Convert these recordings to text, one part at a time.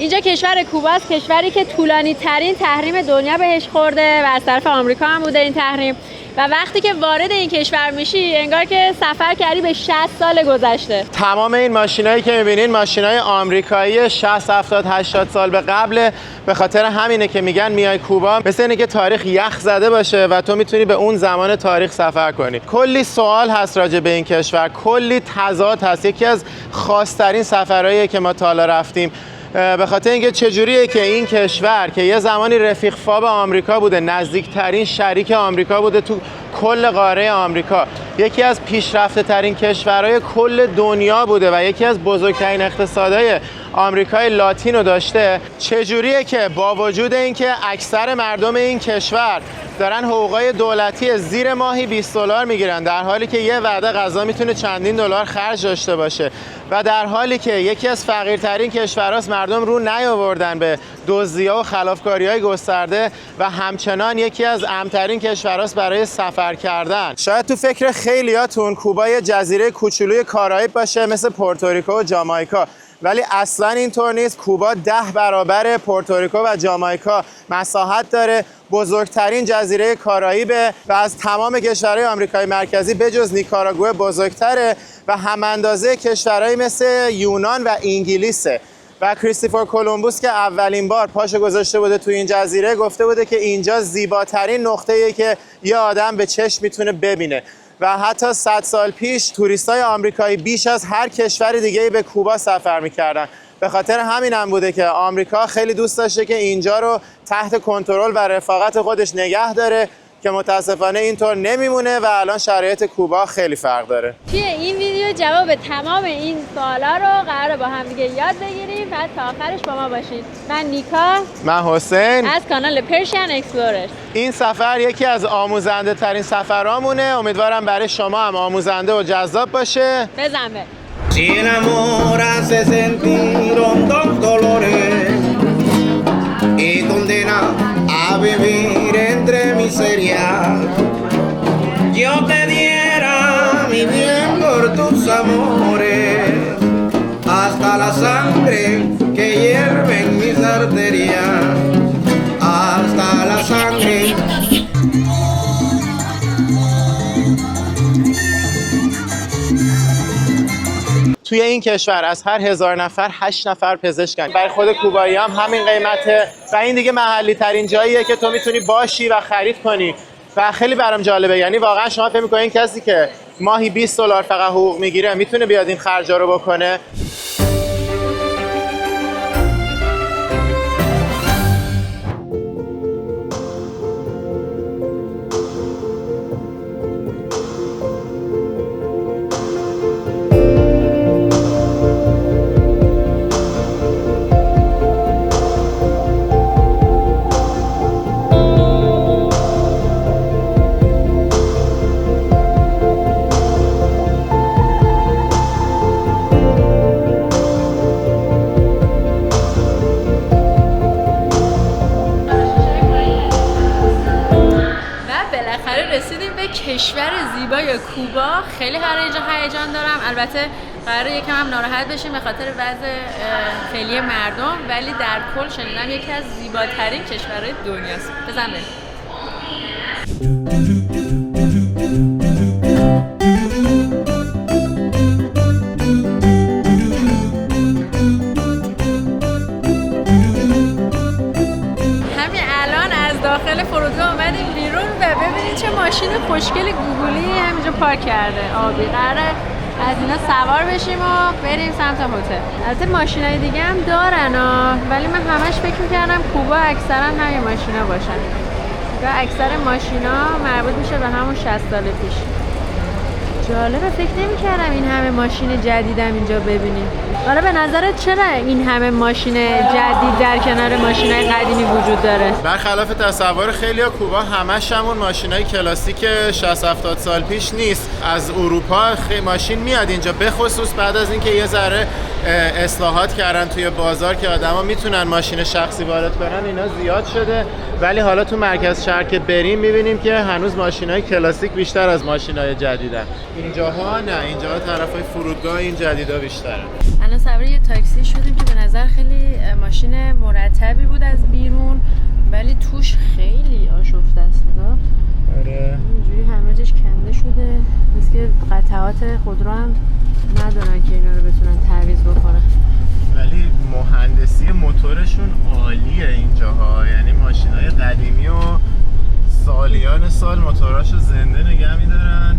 اینجا کشور کوبا است، کشوری که طولانی ترین تحریم دنیا بهش خورده و از طرف آمریکا هم بوده این تحریم. و وقتی که وارد این کشور میشی انگار که سفر کردی به 60 سال گذشته. تمام این ماشینایی که میبینین ماشینای آمریکایی 60 70 80 سال به قبل. به خاطر همینه که میگن میای کوبا مثل اینه که تاریخ یخ زده باشه و تو میتونی به اون زمان تاریخ سفر کنی. کلی سوال هست راجع به این کشور، کلی تضاد هست. یکی از خاص‌ترین سفرهایی که ما تا حالا رفتیم به خاطر اینکه چجوریه که این کشور که یه زمانی رفیق فاب آمریکا بوده، نزدیکترین شریک آمریکا بوده تو کل قاره آمریکا، یکی از پیشرفته ترین کشورهای کل دنیا بوده و یکی از بزرگترین اقتصادهای آمریکای لاتینو داشته، چجوریه که با وجود اینکه اکثر مردم این کشور دارن حقوقای دولتی زیر ماهی 20 دلار میگیرن، در حالی که یه وعده غذا میتونه چندین دلار خرج داشته باشه و در حالی که یکی از فقیرترین کشورهاست مردم رو نیاوردن به دزدی‌ها و خلافکاری‌های گسترده و همچنان یکی از امن‌ترین کشورهاست برای سفر کردن. شاید تو فکر خیلیاتون کوبا یه جزیره کوچولوی کارائیب باشه مثل پورتوریکو و جامائیکا، ولی اصلا اینطور نیست. کوبا 10 برابر پورتوریکو و جامائیکا مساحت داره، بزرگترین جزیره کارائیبه و از تمام کشورهای آمریکای مرکزی بجز نیکاراگوئه بزرگتره و هم اندازه کشورهایی مثل یونان و انگلیسه. و کریستوفر کلمبوس که اولین بار پاشو گذاشته بوده تو این جزیره گفته بوده که اینجا زیباترین نقطه‌ایه که یه آدم به چشم میتونه ببینه و حتی 100 سال پیش توریستای آمریکایی بیش از هر کشور دیگه‌ای به کوبا سفر می‌کردن. به خاطر همین هم بوده که آمریکا خیلی دوست داشته که اینجا رو تحت کنترل و رفاقت خودش نگه داره که متاسفانه اینطور نمیمونه و الان شرایط کوبا خیلی فرق داره. توی این ویدیو جواب تمام این سوالا رو قراره با هم دیگه یاد بگیریم و تا آخرش با ما باشید. من نیکا، من حسین از کانال پرشین اکسپلوررز. این سفر یکی از آموزنده ترین سفرامونه. امیدوارم برای شما هم آموزنده و جذاب باشه. بزن به Si enamorarse sentir hondos dolores y condena a vivir entre miserias, yo te diera mi bien por tus amores, hasta la sangre que hierve en mis arterias, hasta la sangre. توی این کشور از هر 1000 نفر 8 نفر پزشکن. برای خود کوبایی هم همین قیمته و این دیگه محلی ترین جاییه که تو میتونی باشی و خرید کنی و خیلی برام جالبه. یعنی واقعا شما فکر می‌کنین کسی که ماهی 20 دلار فقط حقوق میگیره میتونه بیاد این خرجا رو بکنه؟ رسیدیم به کشور زیبای کوبا. خیلی قراره اینجا هیجان دارم. البته قراره یکم هم ناراحت بشیم به خاطر وضع فعلی مردم، ولی در کل شنیدم یکی از زیباترین کشورهای دنیاست. بزن بریم. داخل فرودگاه اومدیم بیرون و ببینید چه ماشین خوشگل گوگلی همینجا پارک کرده. آبی قراره از اینا سوار بشیم و بریم سمت هتل. البته ماشینای دیگه هم دارن ولی من همش فکر می‌کردم کوبا اکثرا همین ماشینا باشن. و اکثر ماشینا مربوط میشه به همون 60 سال پیش. جالبه، فکر نمی‌کردم این همه ماشین جدیدم اینجا ببینیم. حالا به نظرت چرا این همه ماشین جدید در کنار ماشینای قدیمی وجود داره؟ برخلاف تصور خیلی‌ها کوبا همش همون ماشینای کلاسیک 60 70 سال پیش نیست. از اروپا ماشین میاد اینجا، به خصوص بعد از اینکه یه ذره اصلاحات کردن توی بازار که آدما میتونن ماشین شخصی وارد کنن، اینا زیاد شده. ولی حالا تو مرکز شهر که بریم میبینیم که هنوز ماشینای کلاسیک بیشتر از ماشینای جدیدن. اینجاها نه، اینجاها طرفای فرودگاه این جدیدا بیشتره. الان سوار یه تاکسی شدیم که به نظر خیلی ماشین مرتبی بود از بیرون ولی توش خیلی آشفته است. نگاه آره اینجوری همه جاش کنده شده، مثل که قطعات خودرو هم ندارن که اینا رو بتونن تعویض بکنن. ولی مهندسی موتورشون عالیه اینجاها، یعنی ماشینای قدیمی و سالیان سال موتوراشو زنده نگه می‌دارن.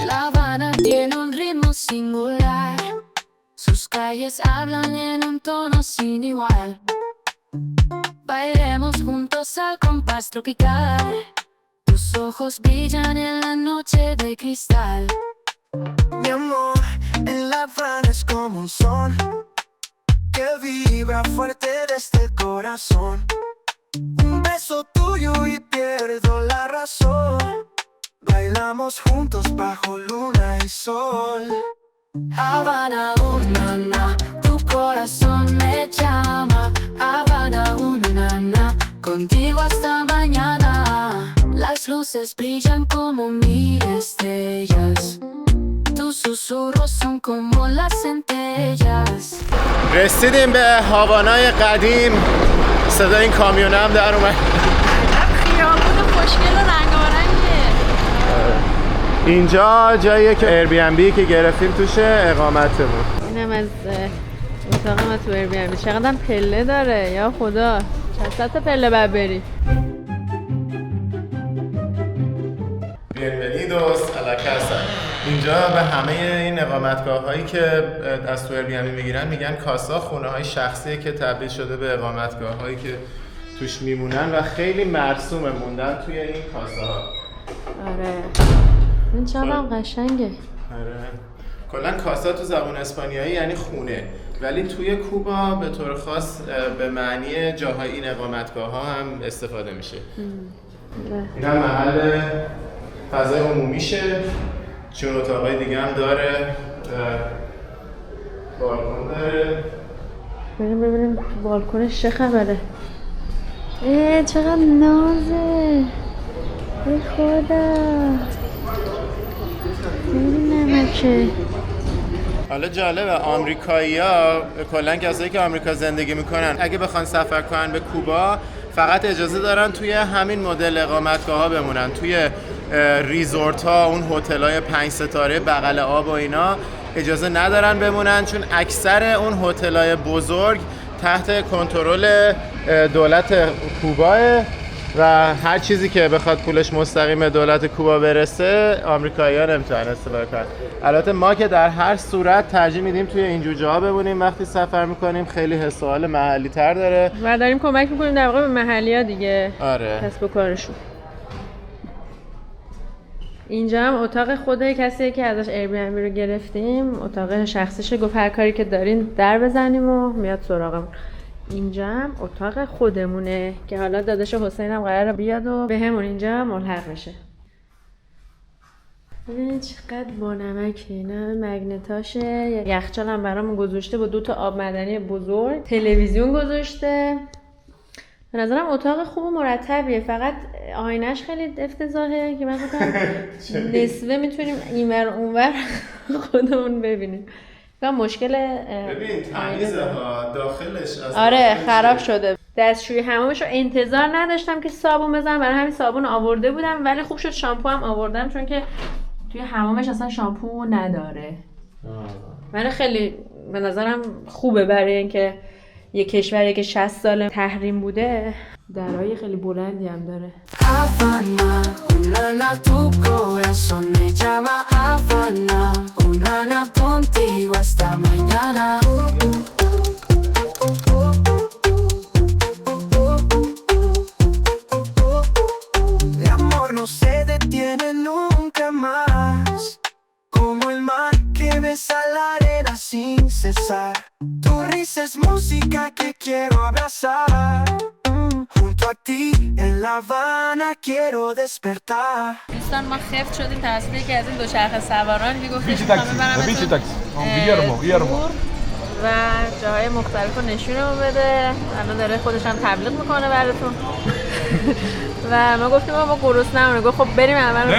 La Habana tiene un ritmo singular. Sus calles hablan en un tono sin igual. Bailemos juntos al compás tropical. Tus ojos brillan en la noche de cristal. Mi amor, en La Habana es como un son que vibra fuerte desde el corazón. Un beso tuyo y pierdo la razón. Bailamos juntos bajo luna y sol. Habana, na, na, tu corazón me llama. Habana, na, na, contigo hasta mañana. Las luces brillan como mil estrellas. Tus susurros son como las centellas. رسیدیم به هاوانای قدیم. صدای این کامیون هم در اومد. خیابون خوشگل و رنگارنگه. اینجا جاییه که ایربی‌ان‌بی که گرفتیم توشه اقامتمون. اینم از اتاق ما تو ایربی‌ان‌بی. چقدر پله داره یا خدا، چند تا پله باید بری. Bienvenidos a la casa. اینجا به همه این اقامتگاه هایی که از تو ایربی‌ان‌بی میگیرن میگن کاسا، خونه های شخصیه که تبدیل شده به اقامتگاه هایی که توش میمونن و خیلی مرسومه موندن توی این کاسه ها. آره این چقدر قشنگه. آره کلا کاسا تو زبان اسپانیایی یعنی خونه، ولی توی کوبا به طور خاص به معنی جاهای این اقامتگاه ها هم استفاده میشه. این هم محل فضای عمومیشه، چون اتاقای دیگه هم داره، بالکن داره. بریم ببینیم بالکنش چه خبره. چقدر نازه. ای خدا خیلی نمکه. حالا جالبه آمریکایی‌ها کلاً کسایی که آمریکا زندگی میکنن اگه بخوان سفر کنن به کوبا فقط اجازه دارن توی همین مدل اقامتگاه‌ها بمونن، توی ریزورت‌ها، اون هتل‌های 5 ستاره بغل آب و اینا اجازه ندارن بمونن، چون اکثر اون هتل‌های بزرگ تحت کنترل دولت کوباه و هر چیزی که بخواد پولش مستقیم به دولت کوبا برسه آمریکایی‌ها نمیتونن استفاده کنن. البته ما که در هر صورت ترجیح میدیم توی این جور جاها بمونیم وقتی سفر میکنیم، خیلی حس و حال محلی تر داره و داریم کمک میکنیم در واقع به محلی‌ها دیگه. آره کسب و کارشون. اینجا هم اتاق خود کسیه که ازش ایربی‌ان‌بی رو گرفتیم، اتاق شخصیشه، گفت هر کاری که دارین در بزنیم و میاد سراغمون. اینجا هم اتاق خودمونه که حالا داداش حسین هم قراره بیاد و به همون اینجا ملحق بشه. ببینید چقدر با نمکه. اینا مگنتاشه. یخچال هم برامون گذاشته با 2 تا آب معدنی بزرگ، تلویزیون گذاشته. به نظرم اتاق خوب و مرتبیه، فقط آینش خیلی افتضاحه که من فکر نصفه میتونیم اینور اونور خودمون ببینیم. مشکل ببین تمیزه ها داخلش. آره خراب شده. دستشویی حمامش رو انتظار نداشتم که صابون بزنم، برای همین صابون آورده بودم، ولی خوب شد شامپو هم آوردم چون که توی حمامش اصلا شامپو نداره. من خیلی به نظرم خوبه برای اینکه یه کشوری که 60 سال تحریم بوده درهای خیلی بلندی هم داره. Habana, una tu corazón me llama Habana, una contigo hasta mañana. De amor no se detiene nunca más, como el mar que besa la arena sin cesar. Tu risa es música que quiero abrazar. Junto a ti en La Habana quiero despertar. دوستان ما خفت شدیم توسط یکی از این دوچرخه سواران که گفتش میخوام ببرمتون و جاهای مختلف رو نشونمون بده. الان داره خودش هم تبلیغ میکنه براتون و ما گفتیم ما گرسنه‌مونه. گفت خب بریم اول رو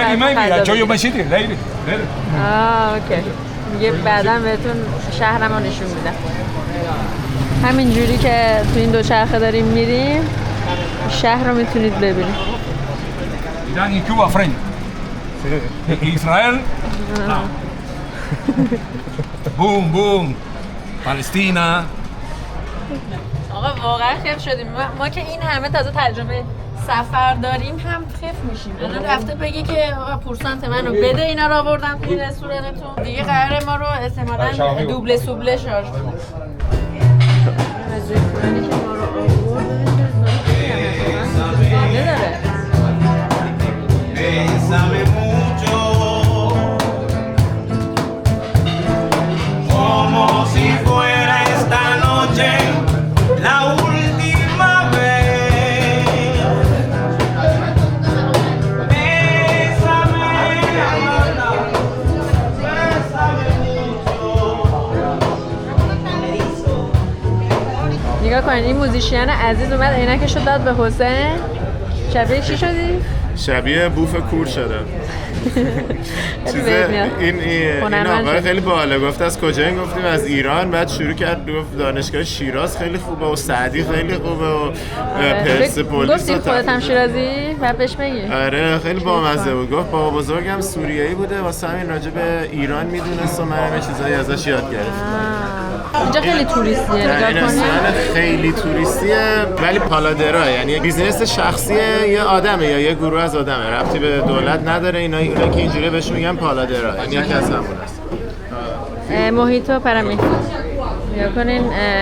اوکی میگه بعدا بهتون شهرمو نشون میدم. همینجوری که تو این دوچرخه داریم میریم شهر رو میتونید ببینید. Irán y Cuba, friend. Israel. Boom, boom. Palestina. آقا واقعا خف شدیم. ما که این همه تازه تجربه سفر داریم هم خف میشیم. الان رفته بگه که آقا پورسانت منو بده اینا رو آوردم توی رستورانتون. دیگه قراره ما رو احتمالاً دوبله سوبله شارژ کنه. رستورانی که ما رو آورد Bésame mucho, como si fuera esta noche la última vez. Bésame, Amanda, bésame mucho. نگاه کنید این موزیشین عزیز اومد عینکشو داد به حسین. شبیه چی شدی؟ شبیه بوف کور شده. این آقای خیلی باحاله. گفت از کجا؟ این گفتیم از ایران. بعد شروع کرد گفت دانشگاه شیراز خیلی خوبه و سعدی خیلی خوبه و پرسپولیس. گفتی خودت هم شیرازی؟ بعد بهش بگی. آره خیلی بامزه بود. گفت بابا بزرگم سوریایی بوده واسه همین راجع به ایران میدونست و منم یه چیزایی ازش یاد گرفتم. اینجا خیلی توریستیه نگاه کنید. خیلی توریستیه ولی پالادرا یعنی بیزینس شخصی یه آدمه یا یه گروه از آدمه، ربطی به دولت نداره. اینا که اینجوری بهش میگن پالادرا، یعنی یکی از همون است. موهیتو پرامی نگاه کنین.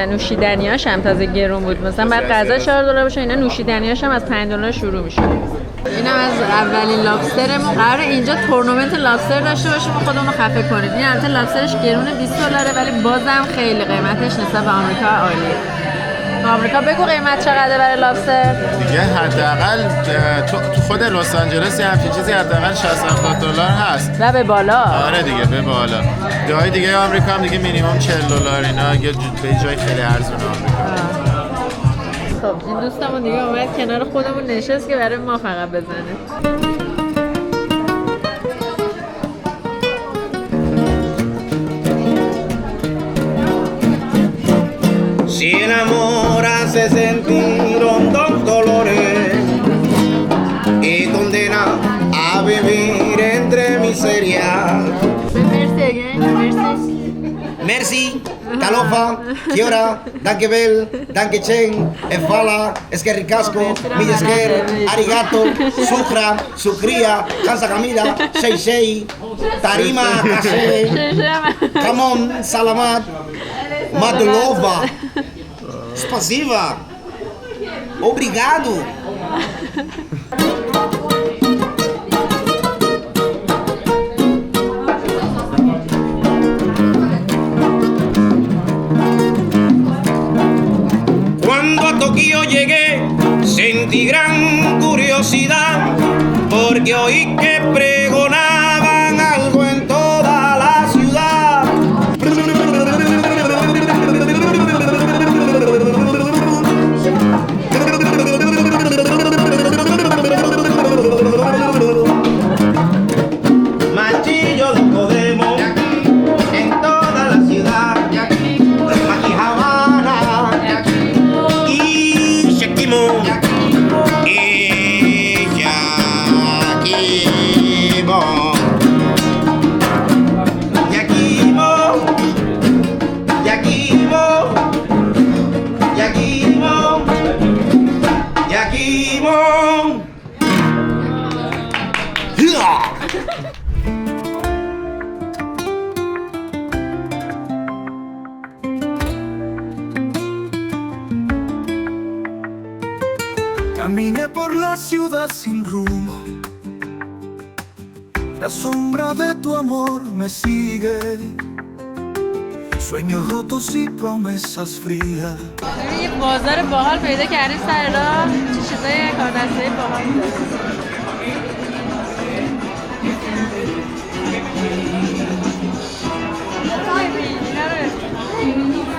نوشیدنیاش هم تازه گرون بود. مثلا بعد غذا $4 باشه، اینا نوشیدنیاش هم از $5 شروع میشه. اینم از اولین لابسترمون. قراره اینجا تورنمنت لابستر داشته باشیم و خودمون رو خفه کنیم. این البته لابسترش گرونه $20 ولی بازم خیلی قیمتش نسبت به آمریکا عالیه. آمریکا بگو قیمت چقدره برای لابستر؟ دیگه حداقل تو خود لس آنجلس همچین چیزی حداقل $60-70 هست و به بالا. آره دیگه به بالا. جای دیگه آمریکا هم دیگه مینیمم $40 اینا یه به جای خیلی ارزونه آمریکا. خب این دوستمون دیگه اومد کنار خودمون نشست که برای ما فقط بزنه. Si el amor hace sentir hondos dolores y condena a vivir entre miserias. مرسی اگه مرسی. Merci, Talofa, Kiora, Danke Bell, Danke Chen, Efala, Esquerricasco, Millesker, Arigato, Sucra, Sucría, Hansa Camila, Shei, Tarima, Kashe, Kamon, Salamat, Madlova, Spasiva, Obrigado. Cuando a Tokio llegué, sentí gran curiosidad, porque oí que pregonaban algo en toda la ciudad. Machillo lo podemos en toda la ciudad, Maquijabana y Shekimo y Yakimo. Yakimo, Yakimo, Yakimo, Yakimo. Caminé por la ciudad sin rumbo. La sombra de tu amor me sigue. Sueños rotos y promesas frías. یه بازار باحال پیدا کردیم سر راه. چه چیزای کار دستی باحال داره.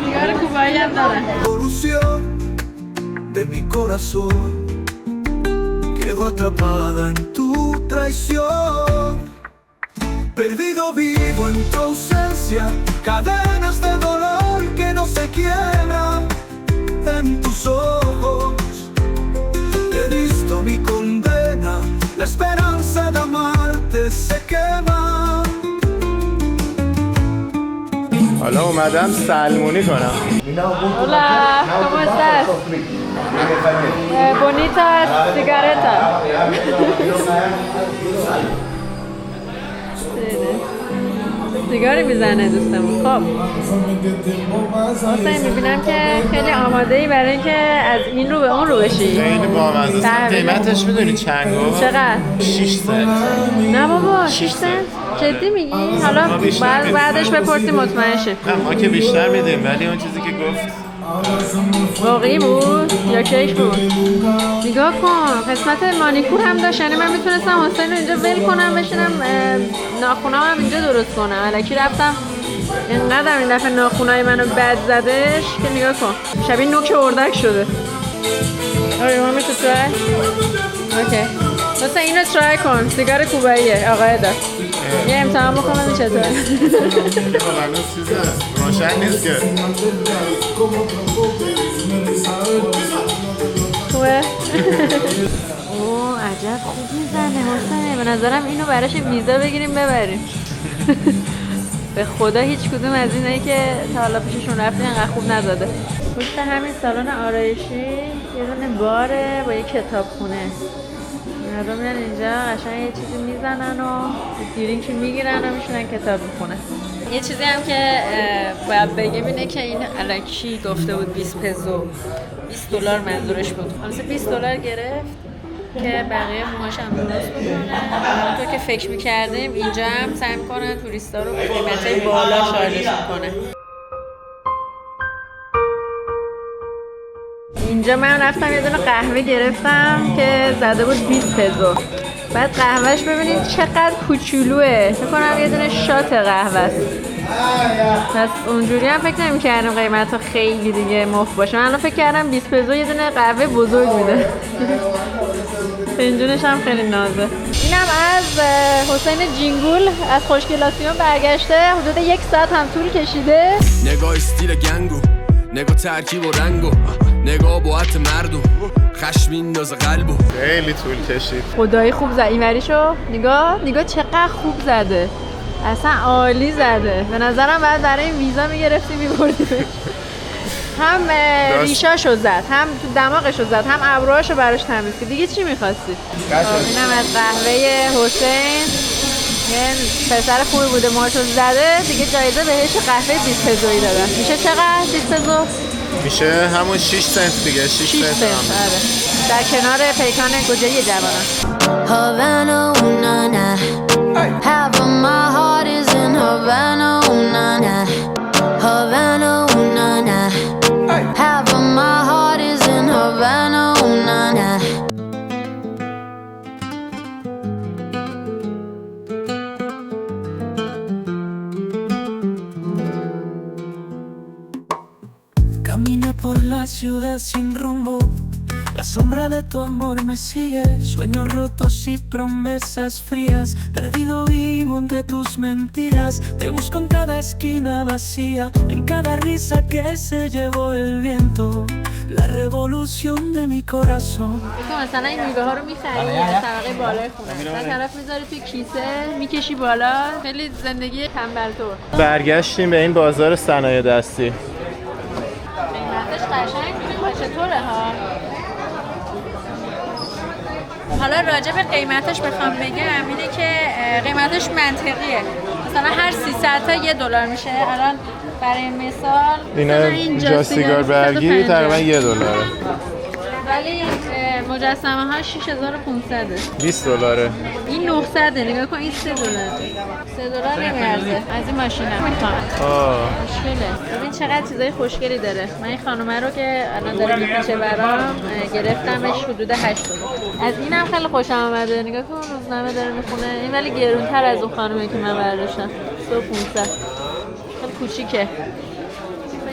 سیگار کوبایی هم دارن. Evolución de mi corazón quedó atrapada en tu traición. Perdido vivo en tu ausencia, cadenas de dolor que no se quiebran. en tus ojos. He visto mi condena, la esperanza de amarte se quema. حالا اومدم سلمونی کنم. Hola, ¿cómo estás? Bonitas cigareta. سیگاری میزنه دوستمون. خب حسین میبینم که خیلی آماده ای برای اینکه از این رو به اون رو بشی. خیلی بامزه است. قیمتش میدونی چند گفت؟ چقدر؟ 6 سنت. نه بابا 6 سنت؟ جدی میگی؟ حالا بعدش بپرسی مطمئن شی. نه ما که بیشتر میدیم ولی اون چیزی که گفت واقعی بود یا کیک بود؟ نگاه کن قسمت مانیکور هم داشت، یعنی من میتونستم حسین رو اینجا ول کنم بشینم ناخونام هم اینجا درست کنم. الکی رفتم اینقدر این دفعه ناخونای منو بد زدش که نگاه کن شبیه نوک اردک شده. آره ما میشه ترای؟ اوکی مثلا اینو ترای کن، سیگار کوباییه آقای دار. یه امتحان بکنم این چطوره؟ هنوز چیز هست روشن نیست که. خوبه؟ اوه عجب خوب میزنه حسین، به نظرم اینو براش ویزا بگیریم ببریم. به خدا هیچ کدوم از اینایی که تا حالا پیششون رفتیم انقدر خوب نزده. پشت همین سالن آرایشی یه دونه باره با یه کتابخونه. مردم میان اینجا قشنگ یه چیزی میزنن و درینک میگیرن و میشونن کتاب میخونن. یه چیزی هم که باید بگم اینه که این الکی گفته بود 20 پزو، $20 منظورش بود. مثلا $20 گرفت که بقیه موهاش هم درست بکنه. همونطور که فکر میکردیم اینجا هم سعی میکنن توریستا رو به قیمتای بالا شارژشون کنه. اینجا من رفتم یه دونه قهوه گرفتم که زده بود 20 پزو. بعد قهوهش ببینید چقدر کوچولوه، فکر کنم یه دونه شات قهوه است. پس اونجوری هم فکر نمی‌کردم قیمتا خیلی دیگه مفت باشه. من الان فکر کردم 20 پزو یه دونه قهوه بزرگ میده. فنجونش هم خیلی نازه. اینم از حسین جینگول از خوشگلاسیون برگشته، حدود 1 ساعت هم طول کشیده. نگاه استیل گنگو، نگاه ترکیب و رنگو، نگاه باعت مردو، خشم میندازه قلبو. خیلی طول کشید. خدایی خوب زد اینوریشو. نگاه چقدر خوب زده، اصلا عالی زده. به نظرم بعد برای این ویزا میگرفتی میبردی. هم ریشاشو زد، هم تو دماغشو زد، هم ابروهاشو براش تمیز کرد. دیگه چی میخواستی؟ اینم از قهوه حسین. یه پسر خوبی بوده مارشو زده دیگه، جایزه بهش قهوه 20 پزویی دادن. میشه چقدر 20 پزو؟ میشه همون 6 سنت دیگه. 6 سنت آره. در کنار پیکان گوجه‌ای جوانان. Havana, una na. Half of my heart is in Havana, una na. Havana, una na. Half of my heart is in Havana, una na. Camino por la ciudad sin rumbo, la sombra de tu amor me sigue. Sueños rotos y promesas frías, perdido vivo entre tus mentiras. Te busco en cada esquina vacía, en cada risa que se llevó el viento, la revolución de mi corazón. تو مثلا این میوه ها رو می‌خری از طبقه بالای خونه، بعد طرف می‌ذاری توی کیسه میکشی بالا. خیلی زندگی تنبل‌طور. برگشتیم به این بازار صنایع دستی. قیمتش قشنگ چطوره ها؟ حالا راجع به قیمتش بخوام بگم اینه که قیمتش منطقیه. مثلا هر 300 تا $1 میشه. الان برای مثال اینا سیگار برگی تقریبا $1. ولی مجسمه ها 6500 $20. این 900 نگاه کن، این $3 $3 نمیارزه. از این ماشین هم میخوام. خوشگله. ببین چقدر چیزای خوشگلی داره. من این خانومه رو که الان داره میپیچه برام گرفتمش حدود $8. از این هم خیلی خوشم آمده. نگاه کن روزنامه داره میخونه. این ولی گرونتر از اون خانومه که من برداشتم. 3500. خیلی کوچیکه.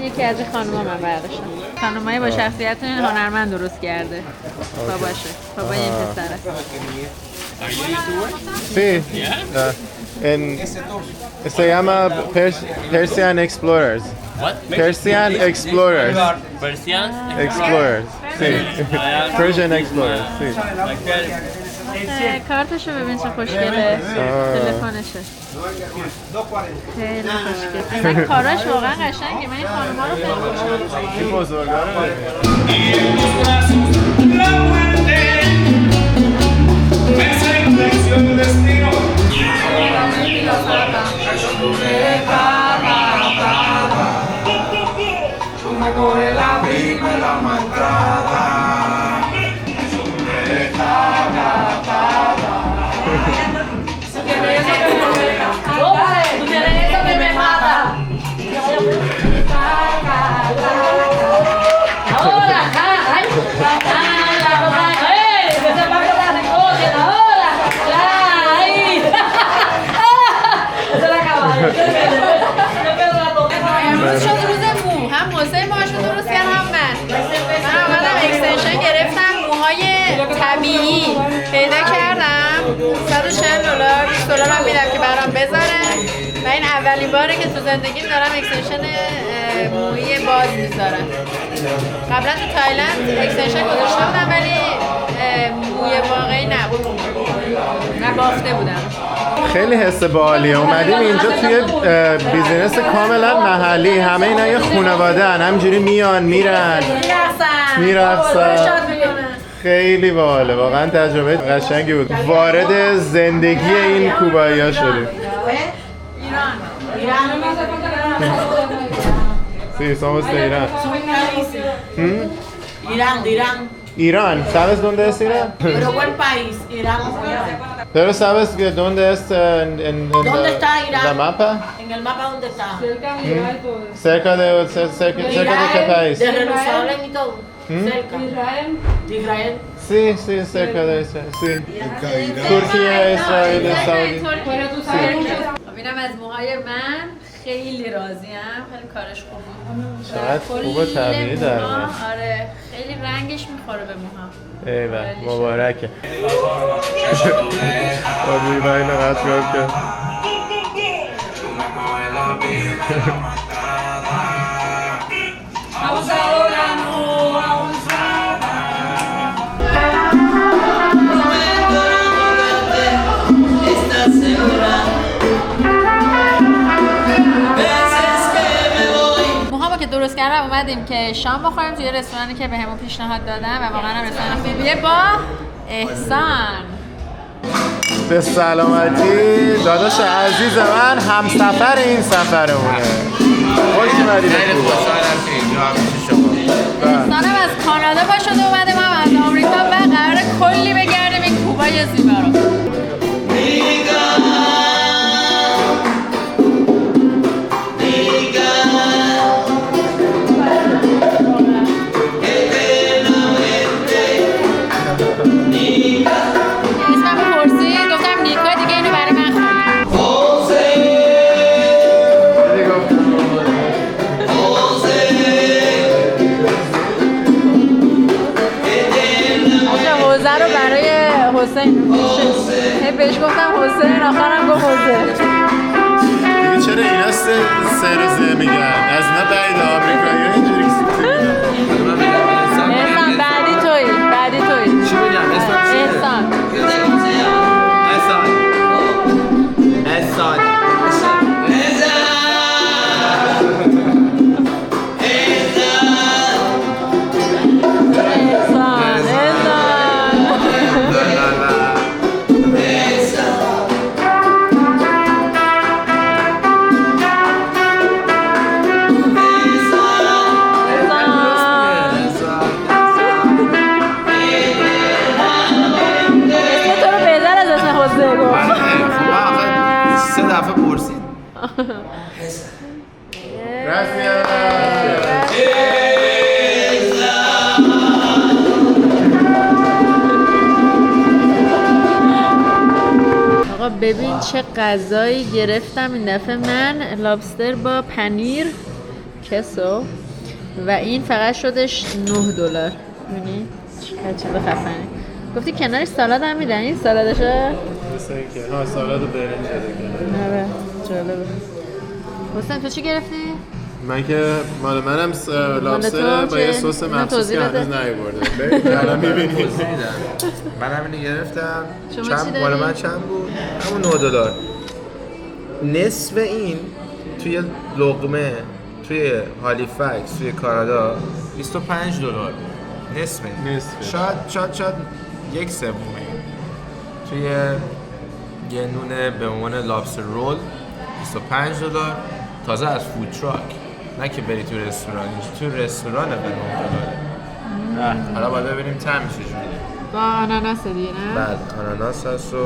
یکی از این خانوما من برداشتم. خانومایی با شخصیت هنرمند درست کرده. باباشه. بابای این پسره. Sí. Se llama Persian Explorers. Persian explorers. Persians? Explorers. Sí. Persian explorers. Sí. کارتشو ببین چه خوشگله. تلفنشه. خیلی خوشگله. من کاراش واقعا قشنگه. من این خانم‌ها رو خیلی خوشحال می‌شم. این بزرگا رو امروز شد روز مو. هم حسین ماشو درست کرد هم من اومدم اکستنشن گرفتم. موهای طبیعی پیدا کردم. $140 $20 هم میدم که برام بذاره و این اولین باره که تو زندگیم دارم اکستنشن موی باز میذارم. قبلا تو تایلند اکستنشن گذاشته بودم ولی موی واقعی نبود. من بافته بودم. خیلی حس باحالیه. اومدیم اینجا توی بیزینس کاملا محلی. همه اینا یه خانواده ان. همینجوری میان میرن میرقصن. خیلی باحاله. واقعا تجربه قشنگی بود. وارد زندگی این کوبایی‌ها شدیم. Sí, somos de Irán. Irán, ¿sabes dónde es Irán? Pero buen país, Irán. Pero sabes que dónde es ¿Dónde está Irán? la mapa? En el mapa dónde está. Cerca de qué país? De Jerusalén y todo. Cerca. Israel. Sí, sí, cerca de Israel. Sí. Turquía, Israel, Saudi. ببینم از موهای من خیلی راضیم. خیلی کارش خوبه. چقدر خوب و طبیعی در من. آره خیلی رنگش میخوره به موها. ایوه مبارکه. بابی باید نقص کرد. که درست کردم اومدیم که شام بخوریم توی رستورانی که بهمون پیشنهاد دادن و واقعا هم رستوران خوبیه با احسان. به سلامتی داداش عزیز من، همسفر این سفرمونه. خوش اومدید. خیلی خوشحالم که اینجا همیشه شما. احسانم از کانادا پا شده اومده، ما از آمریکا و قراره کلی بگردیم این کوبای زیبا رو. حسین بهش گفتم حسین، آخرم گفت حسین. دیگه چرا اینا سه روزه میگن؟ از اینا بعید آمریکایی ها اینجوری احسان بعدی توی چی بگم؟ احسان ببین چه غذایی گرفتم این دفعه من. لابستر با پنیر کسو و این فقط شدش $9. ببینی چه خفنه. گفتی کنارش سالاد هم میدن؟ این سالادشه؟ ها سالاد و برنج. آره جالبه. حسین تو چی گرفتی؟ من که مال منم لابستر با یه سس مخصوصی هنوز نیورده. الان می‌بینید. من همینو گرفتم. شما چی مال داری؟ من چند بود؟ همون $9. نصف این توی لقمه توی هالیفکس توی کانادا $25. نصف این. شاید یک سوم این. توی یه نونه به عنوان لابستر رول $25 تازه از فود تراک، نه که بری تو رستوران. تو رستوران به $9. حالا باید ببینیم طعمش چجوریه. با آناناس دیگه نه؟ بعد آناناس هست و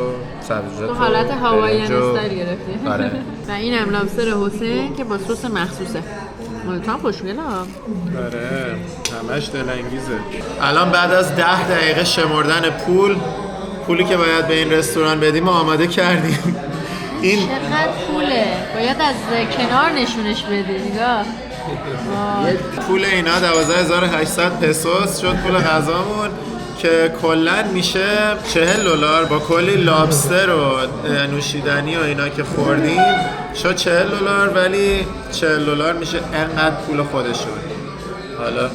سبزیجات تو حالت هوایین استایل گرفتی. آره. و این هم لابستر حسین که با سس مخصوصه. مالت هم خوشگله ها. آره همش دلانگیزه. الان بعد از 10 دقیقه شمردن پولی که باید به این رستوران بدیم آماده کردیم. این چقدر پوله؟ باید از کنار نشونش بدی نگاه. پول اینا 12800 پسوس شد پول غذامون که کلا میشه $40 با کلی لابستر و نوشیدنی و اینا که خوردیم شد $40 ولی $40 میشه انقدر پول خودشون. حالا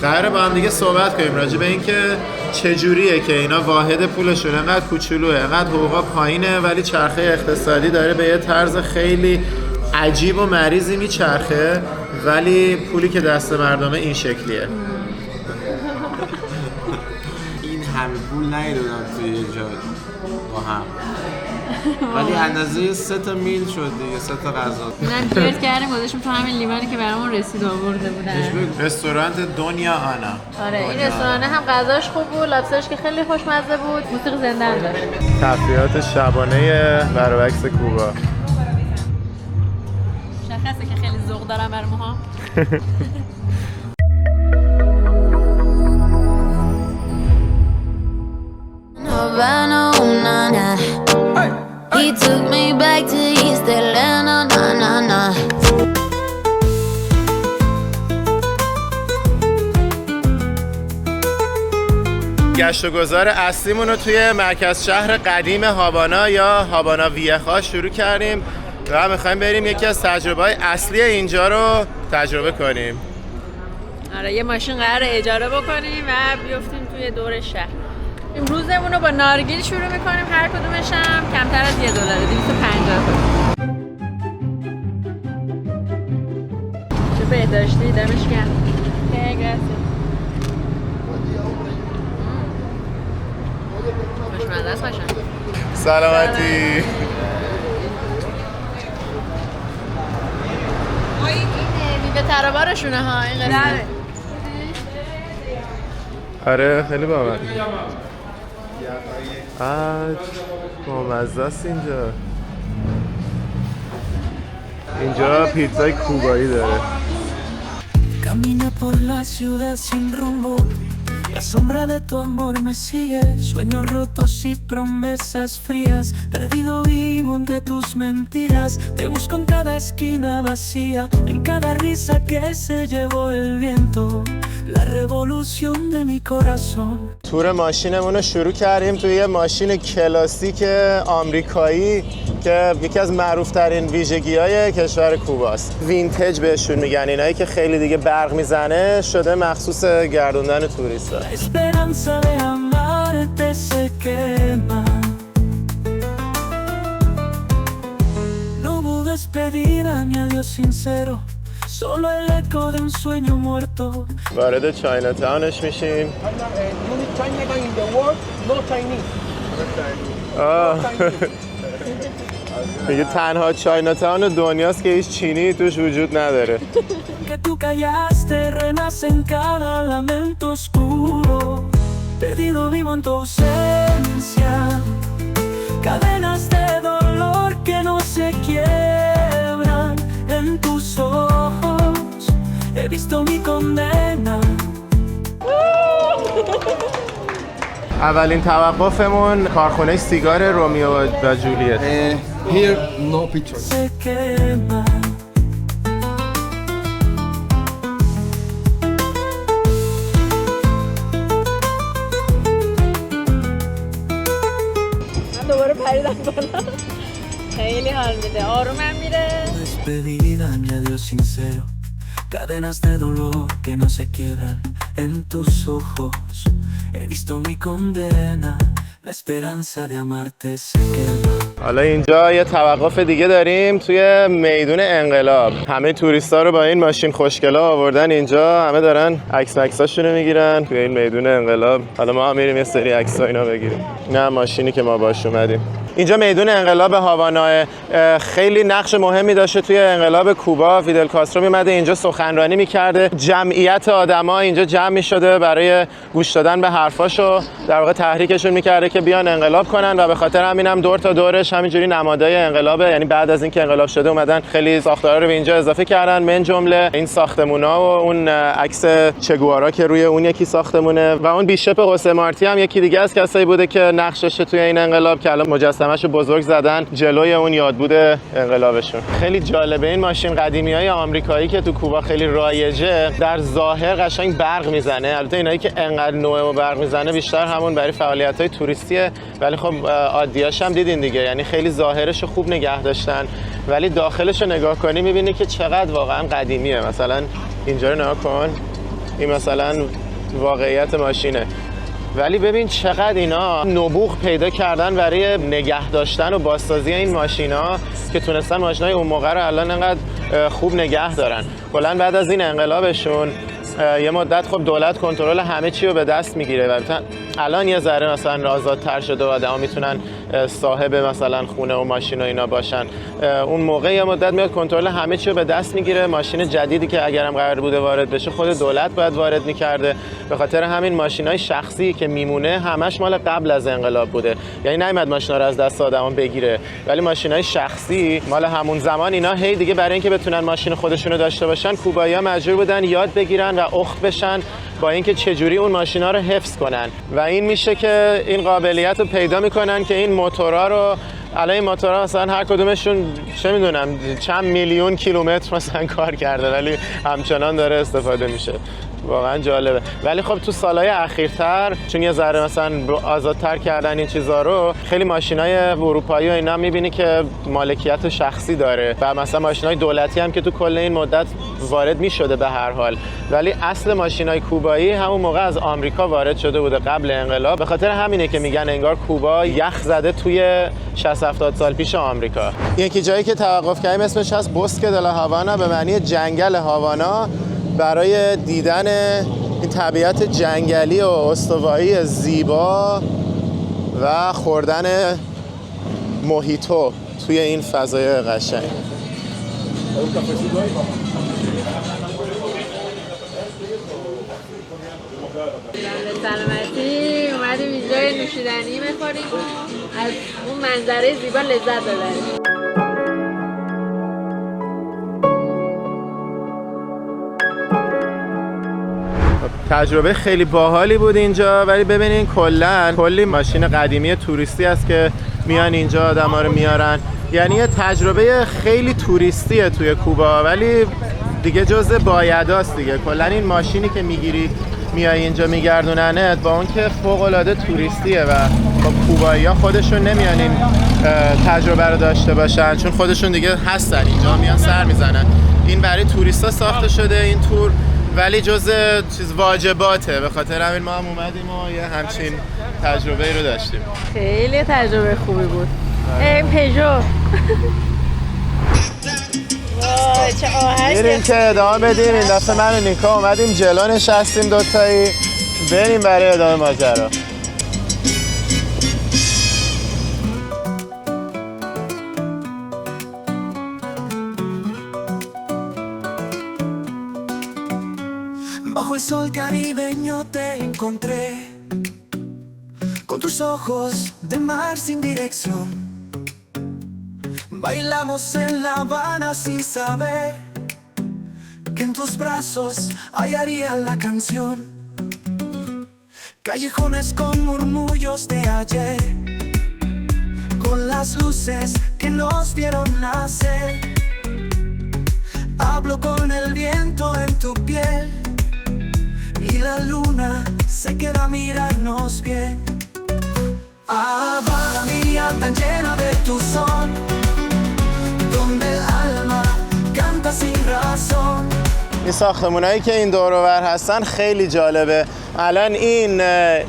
قراره با هم دیگه صحبت کنیم راجع به اینکه چجوریه که اینا واحد پولشون انقدر کوچولوه، انقدر حقوقا پایینه ولی چرخه اقتصادی داره به یه طرز خیلی عجیب و مریضی میچرخه ولی پولی که دست مردمه این شکلیه. این همه پول ندیدم توی یه جا با هم، ولی اندازه 3 تا میل شد دیگه، 3 تا غذا. اینم گرد کردیم گذاشتیم تو همین لیوانی که برامون رسید آورده بودن. رستوران دنیا آنا. آره این رستورانه هم غذاش خوب بود، لابسترش که خیلی خوشمزه بود، موسیقی زنده هم داشت. تفریحات شبانه برعکس کوبا. مشخصه که خیلی ذوق دارم بر موها. Havana, ooh, na, na. He took me back to East Atlanta, na, na, na. گشت و گذار اصلیمون رو توی مرکز شهر قدیم هاوانا یا هاوانا ویخا شروع کردیم و میخوایم بریم یکی از تجربه‌های اصلی اینجا رو تجربه کنیم. آره یه ماشین قراره اجاره بکنیم و بیفتیم توی دور شهر. امروزمون رو با نارگیل شروع میکنیم، هر کدومش هم کمتر از $1 $250. چه بهداشتی دمش گرم. خوشمزه است باشن. سلامتی. میوه ترابارشونه ها این قسمت. آره خیلی باحال. مزه است اینجا پیتزای کوبایی داره. Camina por la ciudad sin rumbo, la sombra de tu amor me sigue, sueños rotos y promesas frías, perdido vivo entre tus mentiras, te busco en cada esquina vacía, en cada risa que se llevó el viento, la revolución de mi corazón. تور ماشینمون رو شروع کردیم توی یه ماشین کلاسیک آمریکایی که یکی از معروف‌ترین ویژگی‌های کشور کوباست. وینتج بهشون میگن، اینایی که خیلی دیگه برق میزنه شده مخصوص گردوندن توریستا. Esperanza de amarte se quema. No hubo despedida ni adiós sincero, solo el eco de un sueño muerto. وارد چاینا تاونش میشیم. میگه تنها چاینا تاون دنیاست که هیچ چینی توش وجود نداره. Que tú callaste renace en cada lamento oscuro, perdido vivo en tu ausencia, cadenas de dolor que no se quiebran en tus ojos, he visto mi condena. اولین توقفمون کارخونه سیگار رومیو و جولیت. Here, no picture. Se quema. من دوباره پریدم بالا. خیلی حال میده، آرومم میره. Despedida ni adiós sincero, cadenas de dolor que no se quiebran en tus ojos. He visto mi condena, la esperanza de amarte se queda. حالا اینجا یه توقف دیگه داریم توی میدون انقلاب. همه توریستا رو با این ماشین خوشگلا آوردن اینجا، همه دارن عکساشون رو میگیرن توی این میدون انقلاب. حالا ما هم میریم یه سری عکسا اینا بگیریم. نه ماشینی که ما باش اومدیم. اینجا میدون انقلاب هاوانا خیلی نقش مهمی داشته توی انقلاب کوبا. فیدل کاسترو میومده اینجا سخنرانی میکرده، جمعیت آدما اینجا جمع میشده برای گوش دادن به حرفاشو، در واقع تحریکشون میکرده که بیان انقلاب کنن و به خاطر همینم دور تا دورش همینجوری نمادهای انقلابه. یعنی بعد از اینکه انقلاب شده اومدن خیلی ساختارا رو به اینجا اضافه کردن، من جمله این ساختمونا و اون عکس چگوارا که روی اون یکی ساختمونه و اون بیشپ قوسه مارتی هم یکی دیگه از کسایی بوده که نقشش توی این انقلاب که الان مجسمه‌شو بزرگ زدن جلوی اون یادبود انقلابشون. خیلی جالبه این ماشین قدیمی‌های آمریکایی که تو کوبا خیلی رایجه، در ظاهر قشنگ برق میزنه. البته اینایی که انقدر نوع برق میزنه بیشتر همون برای فعالیت‌های توریستیه، ولی خب عادیاش هم دیدین دیگه، یعنی خیلی ظاهرش خوب نگه داشتن ولی داخلش رو نگاه کنی می‌بینی که چقدر واقعا قدیمیه. مثلا اینجا رو نگاه کن، این مثلا واقعیت ماشینه، ولی ببین چقدر اینا نبوغ پیدا کردن برای نگه داشتن و بازسازی این ماشینا که تونستن ماشینای اون موقع رو الان انقدر خوب نگه دارن. کلاً بعد از این انقلابشون یه مدت خب دولت کنترل همه چی رو به دست میگیره و الان یه ذره مثلا آزادتر شده و آدما میتونن صاحب مثلا خونه و ماشین و اینا باشن. اون موقع یه مدت میاد کنترل همه چی رو به دست میگیره. ماشین جدیدی که اگرم قرار بوده وارد بشه خود دولت باید وارد میکرده، به خاطر همین ماشینای شخصی که میمونه همش مال قبل از انقلاب بوده. یعنی نمیاد ماشینا رو از دست آدما بگیره، ولی ماشینای شخصی مال همون زمان اینا هی دیگه برای اینکه بتونن ماشین خودشونو داشته باشن کوبایی‌ها مجبور بودن یاد بگیرن و اخت بشن با اینکه چجوری اون ماشینا رو حفظ کنن و این میشه که این قابلیت رو پیدا میکنن که این موتورها رو الان این موتورها مثلا هر کدومشون چه میدونم چند میلیون کیلومتر مثلا کار کرده ولی همچنان داره استفاده میشه. واقعا جالبه. ولی خب تو سالهای اخیرتر چون یه ذره مثلا آزادتر کردن این چیزا رو، خیلی ماشینای اروپایی و اینا میبینی که مالکیت شخصی داره و مثلا ماشینای دولتی هم که تو کل این مدت وارد میشده به هر حال، ولی اصل ماشینای کوبایی همون موقع از آمریکا وارد شده بوده قبل انقلاب. به خاطر همینه که میگن انگار کوبا یخ زده توی 60-70 سال پیش آمریکا. یکی جایی که توقف کردیم اسمش هست بوسکه دلا هاوانا، به معنی جنگل هاوانا، برای دیدن این طبیعت جنگلی و استوایی زیبا و خوردن موهیتو توی این فضای قشنگ. سلامتی اومدیم اینجا نوشیدنی می‌خوریم از اون منظره زیبا لذت ببریم. تجربه خیلی باحالی بود اینجا، ولی ببینین کلی ماشین قدیمی توریستی است که میان اینجا آدما رو میارن. یعنی یه تجربه خیلی توریستیه توی کوبا، ولی دیگه جزء بایداست دیگه. کلا این ماشینی که میگیری میای اینجا میگردوننت، با اون که فوق العاده توریستیه و با کوبایی‌ها خودشون نمیان این تجربه رو داشته باشن، چون خودشون دیگه هستن اینجا میان سر میزنن. این برای توریستا ساخته شده این تور، ولی جزء چیز واجباته. به خاطر همین ما هم اومدیم و یه همچین تجربه رو داشتیم. خیلی تجربه خوبی بود. این پژو وای چه آهنگی. بریم که ادامه بدیم. این دفعه من و نیکا اومدیم جلو نشستیم دوتایی، بریم برای ادامه ماجرا. Bajo el sol caribeño te encontré, con tus ojos de mar sin dirección. Bailamos en La Habana sin saber que en tus brazos hallaría la canción. Callejones con murmullos de ayer, con las luces que nos vieron nacer. Hablo con el viento en tu piel y la luna se queda a mirarnos bien. Habana mía tan llena de tu son, donde el alma canta sin razón. این ساختمونایی که این دور و بر هستن خیلی جالبه. الان این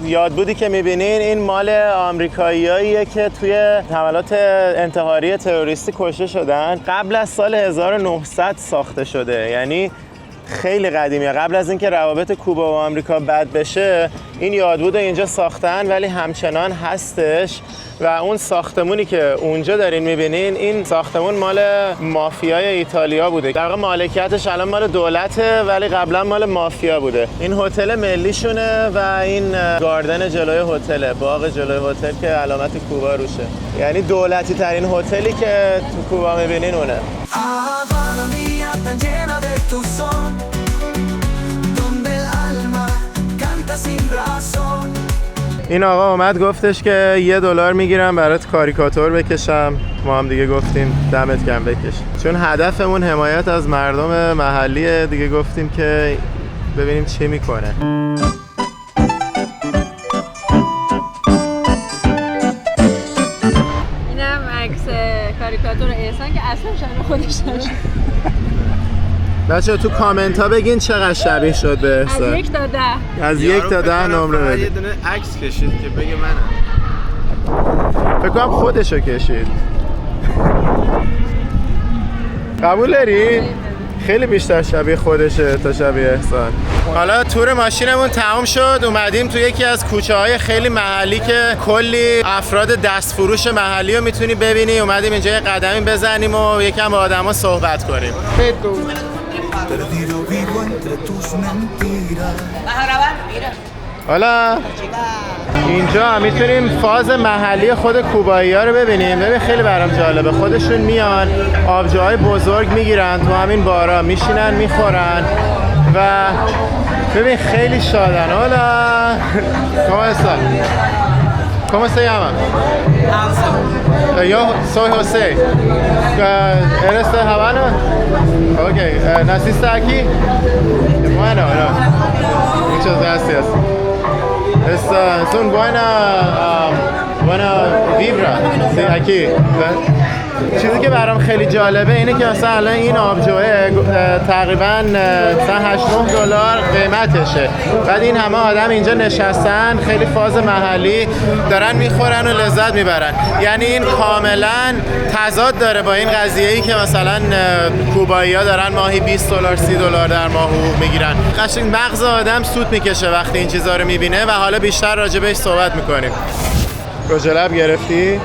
یادبودی که میبینین این مال آمریکاییاییه که توی حملات انتحاری تروریستی کشته شدن. قبل از سال 1900 ساخته شده، یعنی خیلی قدیمیه. قبل از اینکه روابط کوبا و آمریکا بد بشه این یادبود اینجا ساختن، ولی همچنان هستش. و اون ساختمونی که اونجا دارین میبینین این ساختمون مال مافیای ایتالیا بوده. در واقع مالکیتش الان مال دولته ولی قبلا مال مافیا بوده. این هتل ملیشونه و این گاردن جلوی هتل، باغ جلوی هتل که علامت کوبا روشه. یعنی دولتی ترین هتلی که تو کوبا میبینین اونه. Habana mía tan llena de tu son, donde el alma canta sin razón. این آقا اومد گفتش که $1 میگیرم برات کاریکاتور بکشم. ما هم دیگه گفتیم دمت گرم بکش، چون هدفمون حمایت از مردم محلیه دیگه. گفتیم که ببینیم چی میکنه. اینم عکس کاریکاتور احسان که اصلا شبیه خودش نشد. بچه تو کامنت ها بگین چقدر شبیه شد به از احسان. 1 تا 10. از 1 تا 10 نمره یه بده. دونه عکس کشید که بگه منم. فکر کنم خودشو کشید. قبول داری؟ خیلی بیشتر شبیه خودشه تا شبیه احسان. حالا تور ماشینمون تمام شد. اومدیم تو یکی از کوچه های خیلی محلی که کلی افراد دستفروش محلی رو میتونی ببینی. اومدیم اینجا یه قدمی بزنیم و یکم با آدما صحبت کنیم. Perdido vivo entre tus mentiras. حالا اینجا میتونیم فاز محلی خود کوبایی‌ها رو ببینیم. ببین خیلی برام جالبه. خودشون میان آبجوهای بزرگ میگیرن تو همین بارا، میشینن میخورن و ببین خیلی شادن. حالا ¿Cómo se llama? Yo soy José. ¿Eres de Habana? Ok. ¿Naciste aquí? Bueno, no. Muchas gracias. Es un buena vibra sí, aquí. چیزی که برام خیلی جالبه اینه که مثلا الان این آبجوه تقریبا مثلا $8-9 قیمتشه. بعد این همه آدم اینجا نشستن، خیلی فاز محلی دارن میخورن و لذت میبرن. یعنی این کاملا تضاد داره با این قضیه‌ای که مثلا کوبایی‌ها دارن ماهی $20 $30 در ماه حقوق میگیرن. قشنگ مغز آدم سوت میکشه وقتی این چیزا رو میبینه و حالا بیشتر راجع بهش صحبت میکنیم. گوجلب گرفتی؟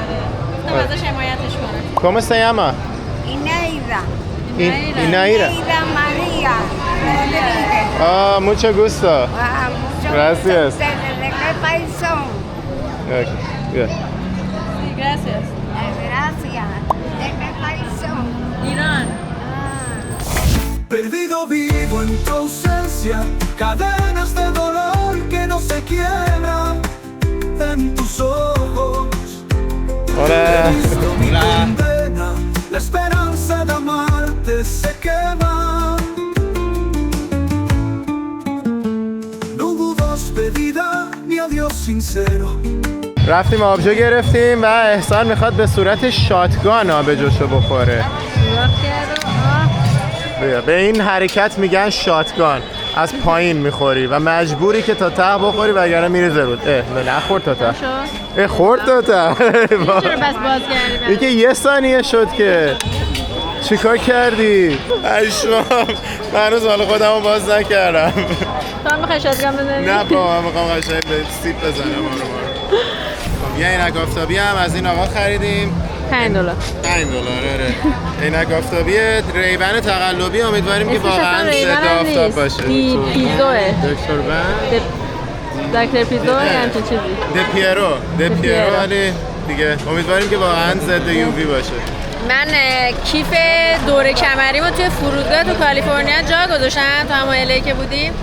ازش حمایتش کنه. ¿Cómo se llama? Ineida. Inaira. Ineida María Rodríguez. Ah, mucho gusto. Mucho Gracias. gusto. ¿De qué país son? Okay, good. Sí, gracias. Gracias. ¿De qué país son? ایران. Perdido vivo en tu ausencia, cadenas de dolor que no se quiebran en tus ojos. Hola. Condena, la esperanza de amarte se quema. No hubo despedida ni adiós sincero. رفتیم آبجو گرفتیم و احسان میخواد به صورت شاتگان آبجوشو بخوره. به این حرکت میگن شاتگان. از پایین میخوری و مجبوری که تا ته بخوری وگرنه میریزه رود. نخورد تا ته. خورد تا ته. چرا بس باز کردی؟ این که 1 ثانیه شد که چیکار کردی؟ اشمام من هنوز حال خودم رو باز نکردم. تو هم میخوای شاتگان بزنی؟ نه با من میخوام قشنگ به سیب بزنم. یه عینک آفتابی هم از این آقا خریدیم. $5. $5 آره. عینک آفتابی ریبن تقلبی، امیدواریم که واقعا ضد آفتاب باشه. پیزوه. دکتر بند؟ دکتر پیزو یا همچین چیزی؟ د پیرو ولی دیگه امیدواریم که واقعا ضد یووی باشه. من کیف دور کمریمو توی فرودگاه تو کالیفرنیا جا گذاشتم تو همون LA که بودیم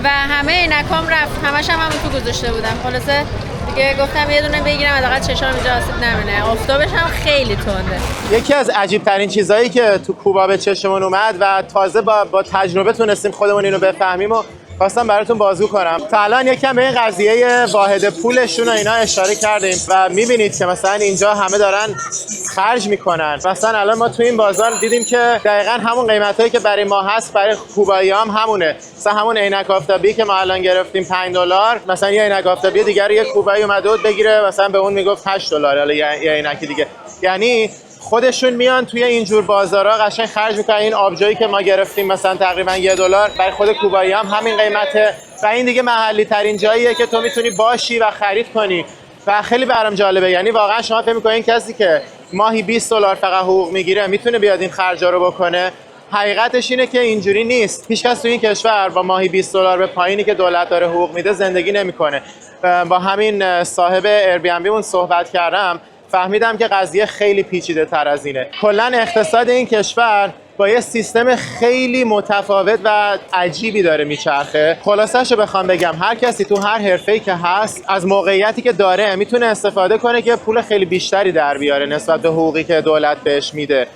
و همه عینکام رفت، همش هم همون تو گذاشته بودم. خلاصه دیگه گفتم یه دونه بگیرم حداقل چشام اینجا آسیب نمونه. آفتابش هم خیلی تنده. یکی از عجیب ترین چیزایی که تو کوبا به چشمون اومد و تازه با تجربه تونستیم خودمون اینو بفهمیم و خواستم براتون بازگو کنم. تا الان یکم به این قضیه واحد پولشون و اینا اشاره کردیم و میبینید که مثلا اینجا همه دارن خرج میکنن. مثلا الان ما تو این بازار دیدیم که دقیقاً همون قیمتایی که برای ما هست برای کوبایی‌ها هم همونه. مثلا همون عینک آفتابی که ما الان گرفتیم $5، مثلا یه عینک آفتابی دیگه یه کوبایی اومده بود بگیره مثلا به اون میگفت $8 حالا یه عینک دیگه. یعنی خودشون میان توی اینجور بازارها قشنگ خرج میکنن. این آبجویی که ما گرفتیم مثلا تقریبا $1 برای خود کوبایی هم همین قیمته و این دیگه محلی ترین جاییه که تو میتونی باشی و خرید کنی و خیلی برام جالبه. یعنی واقعا شما فکر میکنین کسی که ماهی $20 فقط حقوق میگیره میتونه بیاد این خرجا رو بکنه؟ حقیقتش اینه که اینجوری نیست. هیچکس تو این کشور با ماهی $20 به پایینی که دولت داره حقوق میده زندگی نمیکنه. با همین صاحب ایربی‌ان‌بیمون صحبت کردم فهمیدم که قضیه خیلی پیچیده تر از اینه. کلا اقتصاد این کشور با یه سیستم خیلی متفاوت و عجیبی داره میچرخه. خلاصش رو بخوام بگم هر کسی تو هر حرفه‌ای که هست از موقعیتی که داره میتونه استفاده کنه که پول خیلی بیشتری در بیاره نسبت به حقوقی که دولت بهش میده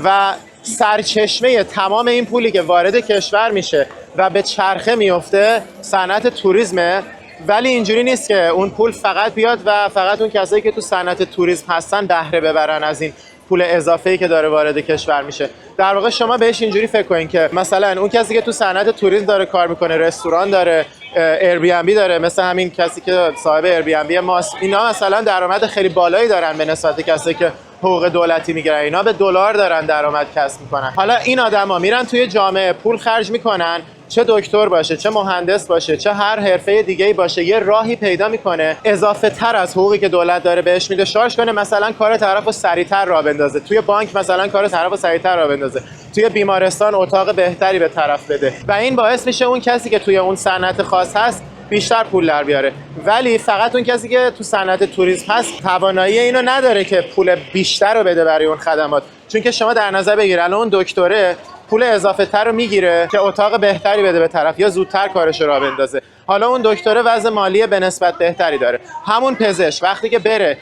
و سرچشمه تمام این پولی که وارد کشور میشه و به چرخه میفته صنعت توریسمه. ولی اینجوری نیست که اون پول فقط بیاد و فقط اون کسایی که تو صنعت توریسم هستن بهره ببرن از این پول اضافه‌ای که داره وارد کشور میشه. در واقع شما بهش اینجوری فکر کنین که مثلا اون کسی که تو صنعت توریسم داره کار میکنه، رستوران داره، ایربی‌ان‌بی داره، مثل همین کسی که صاحب ایربی‌ان‌بی ماست، اینا مثلا درآمد خیلی بالایی دارن به نسبت کسایی که حقوق دولتی میگیرن. اینا به دلار دارن درآمد کسب میکنن. حالا این آدما میرن توی جامعه پول خرج میکنن، چه دکتر باشه، چه مهندس باشه، چه هر حرفه دیگه‌ای باشه، یه راهی پیدا میکنه اضافه تر از حقوقی که دولت داره بهش میده شارژ کنه، مثلا کار طرفو سریعتر راه بندازه، توی بانک مثلا کار طرفو سریعتر راه بندازه، توی بیمارستان اتاق بهتری به طرف بده و این باعث میشه اون کسی که توی اون صنعت خاص هست بیشتر پول در بیاره. ولی فقط اون کسی که تو صنعت توریسم هست توانایی اینو نداره که پول بیشتر رو بده برای اون خدمات. چون که شما در نظر بگیر الان اون دکتره پول اضافه تر رو میگیره که اتاق بهتری بده به طرف یا زودتر کارش رو راه بندازه. حالا اون دکتره وضع مالی به نسبت بهتری داره. همون پزشک وقتی که بره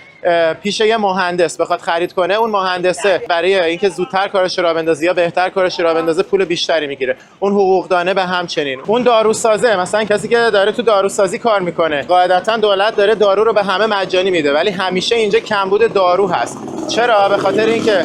پیش یه مهندس بخواد خرید کنه، اون مهندسه برای اینکه زودتر کارش رو راه بندازه یا بهتر کارش رو راه بندازه پول بیشتری میگیره. اون حقوقدانه به همچنین. اون داروسازه مثلا کسی که داره تو داروسازی کار میکنه، قاعدتا دولت داره دارو رو به همه مجانی میده ولی همیشه اینجا کمبود دارو هست. چرا؟ به خاطر اینکه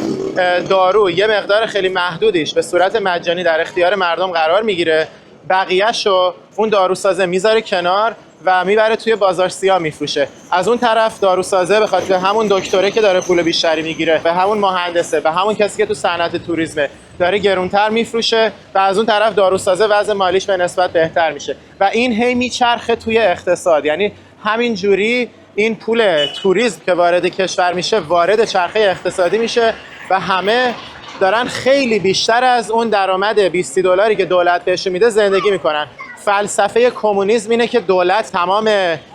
دارو یه مقدار خیلی محدودیش به صورت مجانی در اختیار مردم قرار میگیره، بقیه‌شو اون داروسازه میذاره کنار و میبره توی بازار سیاه میفروشه. از اون طرف داروسازه به خاطر همون دکتره که داره پول بیشتری میگیره، به همون مهندسه، به همون کسی که تو صنعت توریسمه داره گرونتر میفروشه و از اون طرف داروسازه وضع مالیش به نسبت بهتر میشه و این هی میچرخه توی اقتصاد. یعنی همین جوری این پول توریسم که وارد کشور میشه وارد چرخه اقتصادی میشه و همه دارن خیلی بیشتر از اون درآمد $20 که دولت بهش میده زندگی میکنن. فلسفه کمونیسم اینه که دولت تمام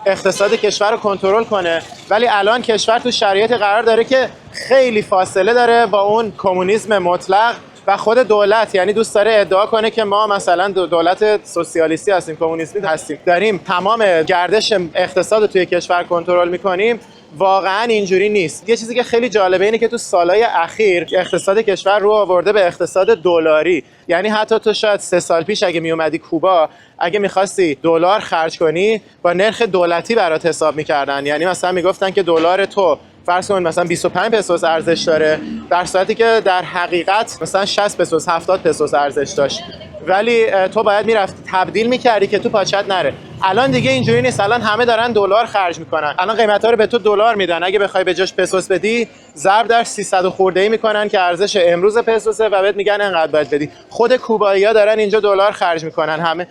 اقتصاد کشور رو کنترل کنه، ولی الان کشور تو شرایط قرار داره که خیلی فاصله داره با اون کمونیسم مطلق و خود دولت یعنی دوست داره ادعا کنه که ما مثلا دولت سوسیالیستی هستیم، کمونیستی هستیم، داریم تمام گردش اقتصاد رو توی کشور کنترل میکنیم. واقعا اینجوری نیست. یه چیزی که خیلی جالبه اینه که تو سالهای اخیر اقتصاد کشور رو آورده به اقتصاد دلاری. یعنی حتی تو شاید 3 سال پیش اگه می اومدی کوبا، اگه می‌خواستی دلار خرج کنی با نرخ دولتی برات حساب می‌کردن. یعنی مثلا میگفتن که دلار تو فرض کن مثلا 25 پسوس ارزش داره، در صورتی که در حقیقت مثلا 60 پسوس 70 پسوس ارزش داشت، ولی تو باید میرفتی تبدیل میکردی که تو پاچت نره. الان دیگه اینجوری نیست. الان همه دارن دلار خرج میکنن. الان قیمتا رو به تو دلار میدن، اگه بخوای به جاش پسوس بدی ضرب در 300 خورده‌ای میکنن که ارزش امروز پسوسه و بهت میگن انقدر باید بدی. خود کوبایی‌ها دارن اینجا دلار خرج میکنن، همه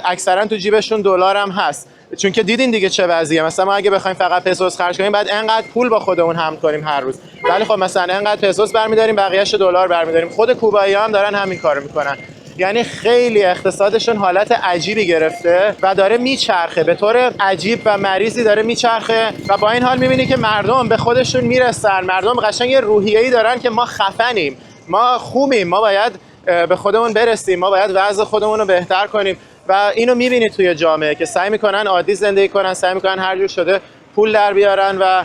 اکثرا تو جیبشون دلار هم هست. چون که دیدین دیگه چه وضعیه. مثلا ما اگه بخوایم فقط پسوس خرج کنیم بعد انقدر پول با خودمون حمل کنیم هر روز، ولی خب مثلا انقدر پسوس برمی‌داریم بقیه‌اش دلار برمی‌داریم. خود کوبایی‌ها هم دارن همین کارو میکنن. یعنی خیلی اقتصادشون حالت عجیبی گرفته و داره میچرخه، به طور عجیب و مریضی داره میچرخه و با این حال میبینی که مردم به خودشون میرسن. مردم قشنگ یه روحیه‌ای دارن که ما خفنیم، ما خوبیم، ما باید به خودمون برسیم، ما باید وضع خودمون رو بهتر کنیم و اینو میبینی توی جامعه که سعی میکنن عادی زندگی کنن، سعی میکنن هر جور شده پول در بیارن و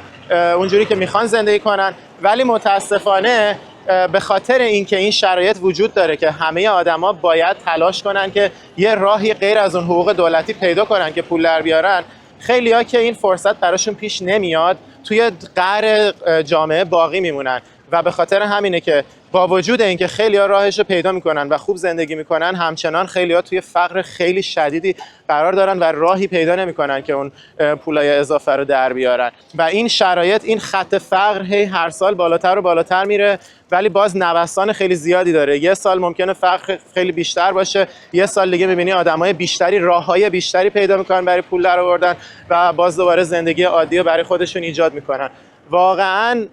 اونجوری که میخوان زندگی کنن. ولی متاسفانه به خاطر اینکه این شرایط وجود داره که همه آدما باید تلاش کنن که یه راهی غیر از اون حقوق دولتی پیدا کنن که پول در بیارن، خیلی‌ها که این فرصت براشون پیش نمیاد توی قعر جامعه باقی میمونن و به خاطر همینه که با وجود اینکه خیلی‌ها راهش رو پیدا میکنن و خوب زندگی میکنن، همچنان خیلی‌ها توی فقر خیلی شدیدی قرار دارن و راهی پیدا نمیکنن که اون پولای اضافه رو در بیارن و این شرایط، این خط فقر هر سال بالاتر و بالاتر میره، ولی باز نوسان خیلی زیادی داره. یه سال ممکنه فقر خیلی بیشتر باشه، یه سال دیگه می‌بینی آدمای بیشتری راههای بیشتری پیدا میکنن برای پول درآوردن و باز دوباره زندگی عادی رو برای خودشون ایجاد میکنن. واقعاً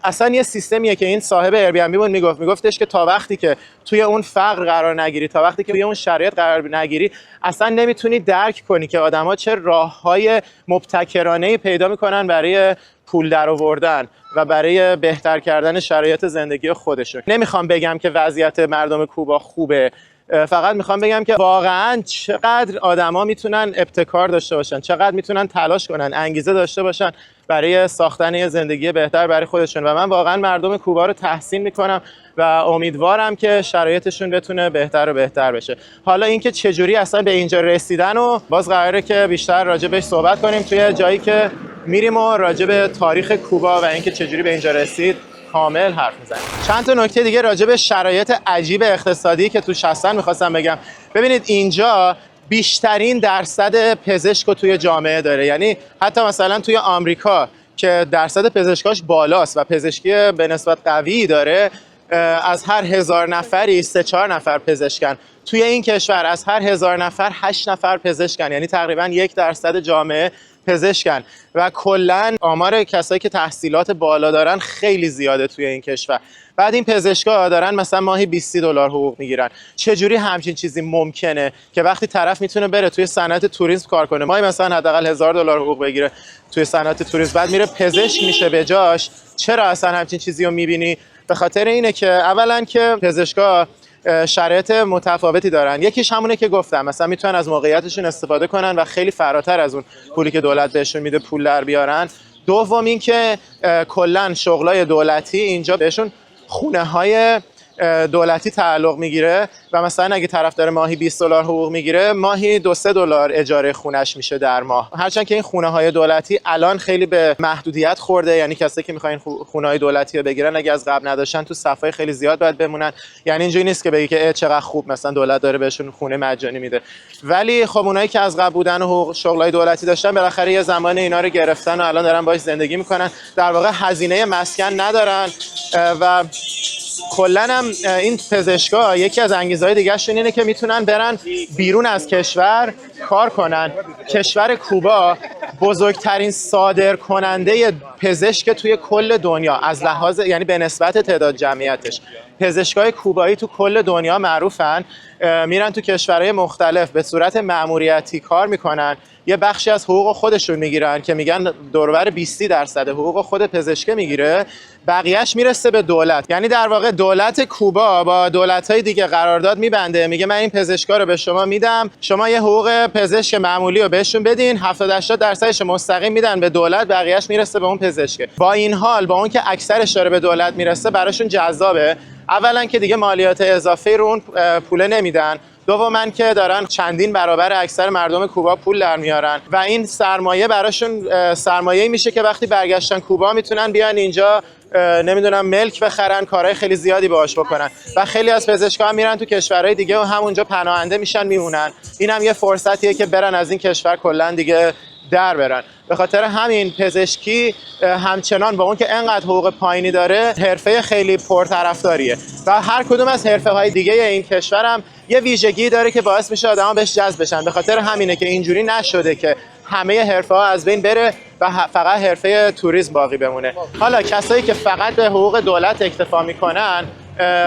اصلا یه سیستمیه که این صاحب ایربی‌ان‌بی بود میگفتش که تا وقتی که توی اون فقر قرار نگیری، تا وقتی که توی اون شرایط قرار نگیری، اصلا نمیتونی درک کنی که آدما چه راههای مبتکرانه‌ای پیدا میکنن برای پول درآوردن و برای بهتر کردن شرایط زندگی خودشون. نمیخوام بگم که وضعیت مردم کوبا خوبه، فقط میخوام بگم که واقعاً چقدر آدما میتونن ابتکار داشته باشن، چقدر میتونن تلاش کنن، انگیزه داشته باشن برای ساختن یه زندگی بهتر برای خودشون و من واقعاً مردم کوبا رو تحسین میکنم و امیدوارم که شرایطشون بتونه بهتر و بهتر بشه. حالا اینکه چجوری اصلا به اینجا رسیدن و باز قراره که بیشتر راجع بهش صحبت کنیم توی جایی که میریم و راجع به تاریخ کوبا و اینکه چجوری به اینجا رسید کامل حرف میزنیم. چند تا نکته دیگه راجع به شرایط عجیب اقتصادی که توش هستن میخواستم بگم. ببینید اینجا بیشترین درصد پزشک رو توی جامعه داره، یعنی حتی مثلا توی آمریکا که درصد پزشکاش بالاست و پزشکی به نسبت قوی داره، از هر 1000 نفری 3-4 نفر پزشکن. توی این کشور از هر 1000 نفر 8 نفر پزشکن، یعنی تقریبا 1% جامعه پزشکن و کلا آمار کسایی که تحصیلات بالا دارن خیلی زیاده توی این کشور. بعد این پزشکا دارن مثلا ماهی $20 حقوق میگیرن. چجوری همچین چیزی ممکنه که وقتی طرف میتونه بره توی صنعت توریسم کار کنه، ماهی مثلا حداقل $1000 حقوق بگیره توی صنعت توریسم، بعد میره پزشک میشه به جاش؟ چرا اصلا همچین چیزی رو میبینی؟ به خاطر اینه که اولا که پزشکا شرایط متفاوتی دارن. یکیش همونه که گفتم، مثلا میتونن از موقعیتشون استفاده کنن و خیلی فراتر از اون پولی که دولت بهشون میده پول در بیارن. دوم این که کلا شغلای دولتی اینجا بهشون خونه‌های دولتی تعلق میگیره و مثلا اگه طرف داره ماهی $20 حقوق میگیره، ماهی $2-3 اجاره خونش میشه در ماه. هرچند که این خونه‌های دولتی الان خیلی به محدودیت خورده، یعنی کسایی که میخواین خونه‌های دولتی رو بگیرن اگه از قبل نداشتن تو صفای خیلی زیاد باید بمونن. یعنی اینجوری نیست که بگی که چقدر خوب مثلا دولت داره بهشون خونه مجانی میده، ولی خب اونایی که از قبل بودن و شغلای دولتی داشتن بالاخره یه زمان اینا رو گرفتن و الان دارن باهاش زندگی میکنن، در واقع هزینه مسکن ندارن و کلاً هم این پزشکا یکی از انگیزه‌های دیگه‌شون اینه که میتونن برن بیرون از کشور کار کنن. کشور کوبا بزرگترین صادرکننده پزشک توی کل دنیا از لحاظ، یعنی به نسبت تعداد جمعیتش. پزشکای کوبایی تو کل دنیا معروفن، میرن تو کشورهای مختلف به صورت مأموریتی کار میکنن، یه بخشی از حقوق خودشون میگیرن که میگن دوربر 20% حقوق خود پزشک میگیره، بقیهش میرسه به دولت. یعنی در واقع دولت کوبا با دولت‌های دیگه قرارداد میبنده، میگه من این پزشکا رو به شما میدم، شما یه حقوق پزشک معمولی رو بهشون بدین، 70-80% مستقیم میدن به دولت، بقیهش میرسه به اون پزشک. با این حال با اون که اکثرش داره به دولت میرسه، براشون جذابه. اولا که دیگه مالیات اضافه رو اون پول نمیدن، دوماً که دارن چندین برابر اکثر مردم کوبا پول در میارن و این سرمایه براشون سرمایه‌ای میشه که وقتی برگشتن کوبا میتونن بیان اینجا نمیدونم ملک بخرن، کارهای خیلی زیادی باهاش بکنن و خیلی از پزشکا هم میرن تو کشورهای دیگه و همونجا پناهنده میشن میمونن. اینم یه فرصتیه که برن از این کشور کلا دیگه در برن. به خاطر همین پزشکی همچنان با اون که انقدر حقوق پایینی داره، حرفه خیلی پرطرفداریه و هر کدوم از حرفه‌های دیگه این کشور هم یه ویژگی داره که باعث میشه آدما بهش جذب بشن. به خاطر همینه که اینجوری نشده که همه حرفه‌ها از بین بره و فقط حرفه توریسم باقی بمونه. حالا کسایی که فقط به حقوق دولت اکتفا میکنن،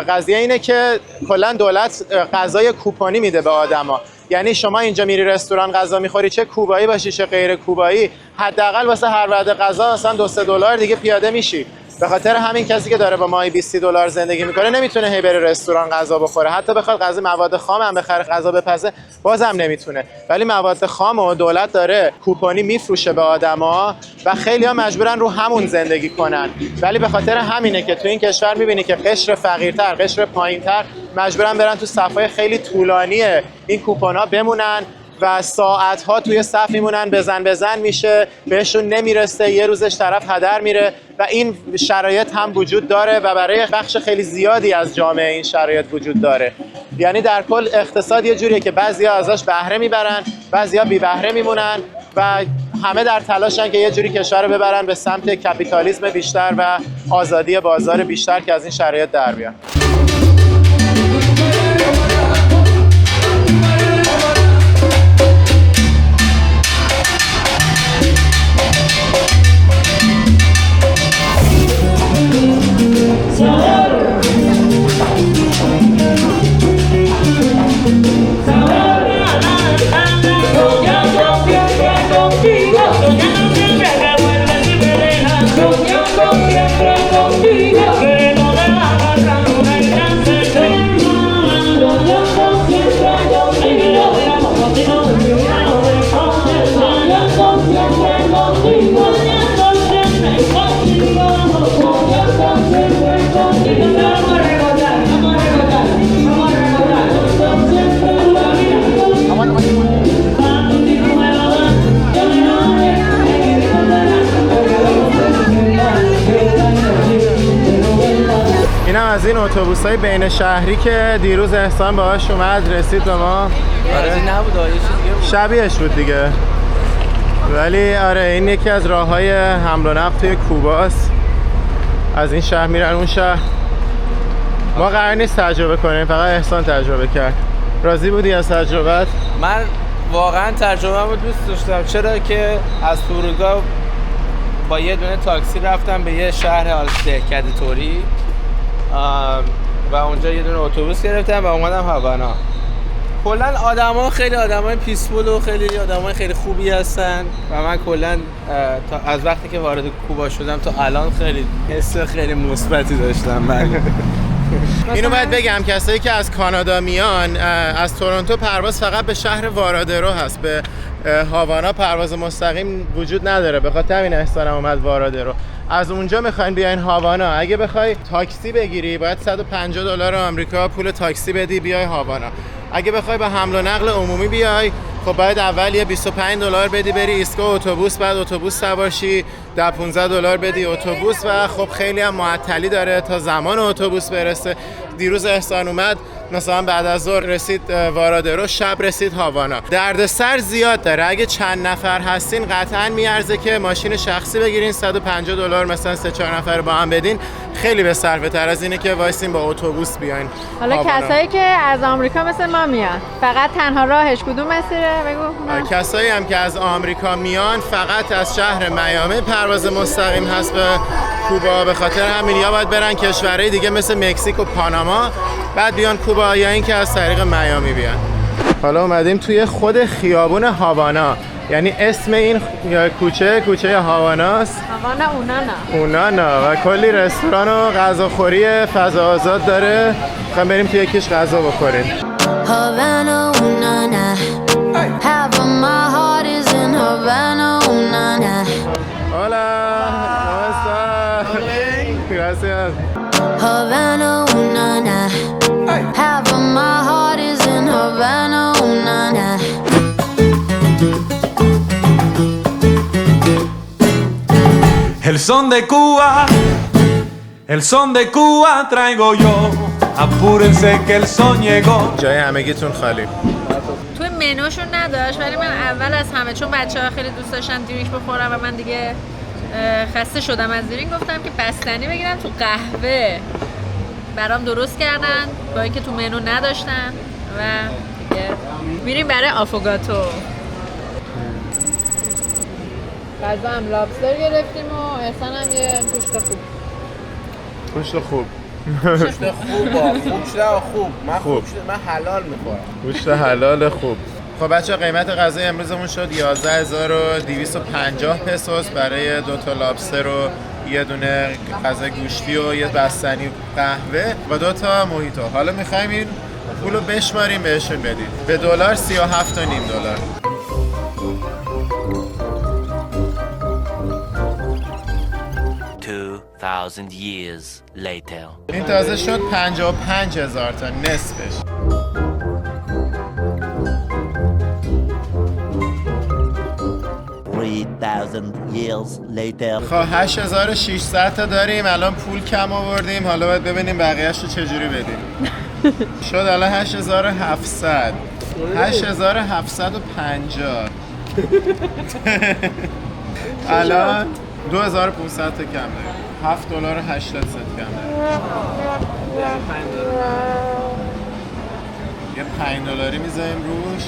قضیه اینه که کلا دولت غذای کوپنی میده به آدما. یعنی شما اینجا میری رستوران غذا میخوری، چه کوبایی باشی چه غیر کوبایی، حداقل واسه هر وعده غذا مثلا $2-3 دیگه پیاده میشی. به خاطر همین کسی که داره با ماهی 20 دلار زندگی میکنه نمیتونه هی بره رستوران غذا بخوره، حتی بخواد غذا مواد خام هم بخره غذا بپزه بازم نمیتونه. ولی مواد خام و دولت داره کوپنی میفروشه به آدما و خیلی‌ها مجبورن رو همون زندگی کنن. ولی به خاطر همینه که تو این کشور میبینی که قشر فقیرتر، قشر پایینتر مجبورن برن تو صفای خیلی طولانی این کوپن‌ها بمونن و ساعت‌ها توی صف میمونن، بزن میشه، بهشون نمیرسه، یه روزش طرف هدر میره و این شرایط هم وجود داره و برای بخش خیلی زیادی از جامعه این شرایط وجود داره. یعنی در کل اقتصاد یه جوریه که بعضیا ازش بهره میبرن، بعضیا بی بهره میمونن و همه در تلاشن که یه جوری کشور رو ببرن به سمت کپیتالیسم بیشتر و آزادی بازار بیشتر که از این شرایط در بیان. از این اتوبوس‌های بین شهری که دیروز احسان باهاش اومد رسید به ما. آره نبود، یه چیز دیگه بود. شبیهش بود دیگه. ولی آره این یکی از راه‌های حمل و نقل توی کوباست. از این شهر میرن اون شهر. ما قرار نیست تجربه کنیم، فقط احسان تجربه کرد. راضی بودی از تجربت؟ من واقعا تجربه‌مو دوست داشتم، چرا که از فرودگاه با یه دونه تاکسی رفتم به یه شهر دهکده توری و اونجا یه دونه اتوبوس گرفتم و اومدم هاوانا. کلا آدما خیلی آدمای پیسفول و خیلی آدمای خیلی خوبی هستن و من کلا از وقتی که وارد کوبا شدم تا الان خیلی حس خیلی مثبتی داشتم. اینو باید بگم کسایی که از کانادا میان، از تورنتو پرواز فقط به شهر وارادرو هست، به هاوانا پرواز مستقیم وجود نداره. به خاطر همین احسانم اومد وارادرو. از اونجا میخواین بیاین هاوانا، اگه بخوای تاکسی بگیری باید 150 دلار آمریکا پول تاکسی بدی بیای هاوانا. اگه بخوای با حمل و نقل عمومی بیای خب باید اول یه 25 دلار بدی بری ایستگاه اتوبوس، بعد اتوبوس سوار شی 15 دلار بدی اتوبوس و خب خیلی هم معطلی داره تا زمان اتوبوس برسه. دیروز احسان اومد مثلا بعد از ظهر رسید وارادرو، شب رسید هاوانا. دردسر زیاد داره. اگه چند نفر هستین قطعاً میارزه که ماشین شخصی بگیرین، 150 دلار مثلا 3-4 نفر با هم بدین، خیلی به صرفه تر از اینه که وایسین با اتوبوس بیاین. حالا کسایی که از آمریکا مثل ما میان فقط تنها راهش کدوم مسیره بگو؟ کسایی هم که از آمریکا میان فقط از شهر میامی پرواز مستقیم هست به کوبا. به خاطر همین یا باید برن کشورهای دیگه مثل مکزیک و پاناما بعد بیان کوبا، یا اینکه از طریق میامی بیان. حالا اومدیم توی خود خیابون هاوانا، یعنی اسم این کوچه هاواناست. هاوانا اونانا و کلی رستوران و غذاخوری فضا آزاد داره. میخوایم بریم توی یکیش غذا بخوریم. Havana, ooh, na. Half of my heart is in Havana, ooh, na, na. Hola, ¿cómo estás? Gracias. Havana, ooh, na, na. Half of my heart is in Havana, ooh, na, na. El son de Cuba traigo yo. Apúrense que el son llegó. جای همگیتون خالی. توی منوشون نداشت ولی من اول از همه چون بچه‌ها خیلی دوست داشتن درینک بخورن و من دیگه خسته شدم از درینک، گفتم که بستنی بگیرم. تو قهوه برام درست کردن با اینکه تو منو نداشتن و دیگه میریم برای آفوگاتو. غذا هم لابستر گرفتیم و احسان هم یه گوشت خوب. گوشت خوب. من حلال میخورم. گوشت حلال خوب. خب بچه قیمت غذای امروزمون شد 11250 پسوس برای 2 تا لابستر و یه دونه غذای گوشتی و یه بستنی قهوه و 2 تا موهیتو. حالا می‌خوایم این پولو بشماریم بهشون بدیم. به دلار 37.5 دلار. 2,000 years later. این تازه شد 55,000 تا نصفش. years later. خب 8600 تا داریم الان، پول کم آوردیم، حالا باید ببینیم بقیه‌اش رو چجوری بدیم. شد الان 8700. 8750. الان 2500 تا کم داریم. 7 دلار و 80 سنت کم داریم. یه 5 دلاری میذاریم روش.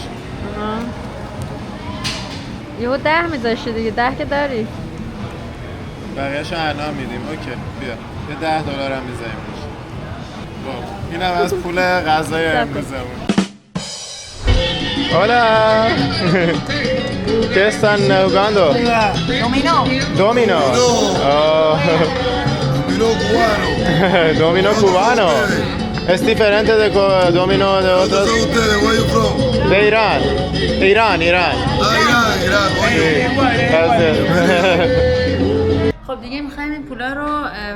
یهو 10 میذاشتی دیگه، 10 که داری. بقیه‌شو انعام میدیم. اوکی بیا. یه 10 دلار هم میذاریم روش. خب اینم از پول غذای امروزمون. Hola. ¿Qué están jugando? Dominó. Domino. Oh. Dominó cubano. Domino cubano. Es diferente de domino de otros. ¿Dónde son ustedes? Where you from? De Irán. Irán. Irán. Gracias. خب دیگه میخوایم این پولا رو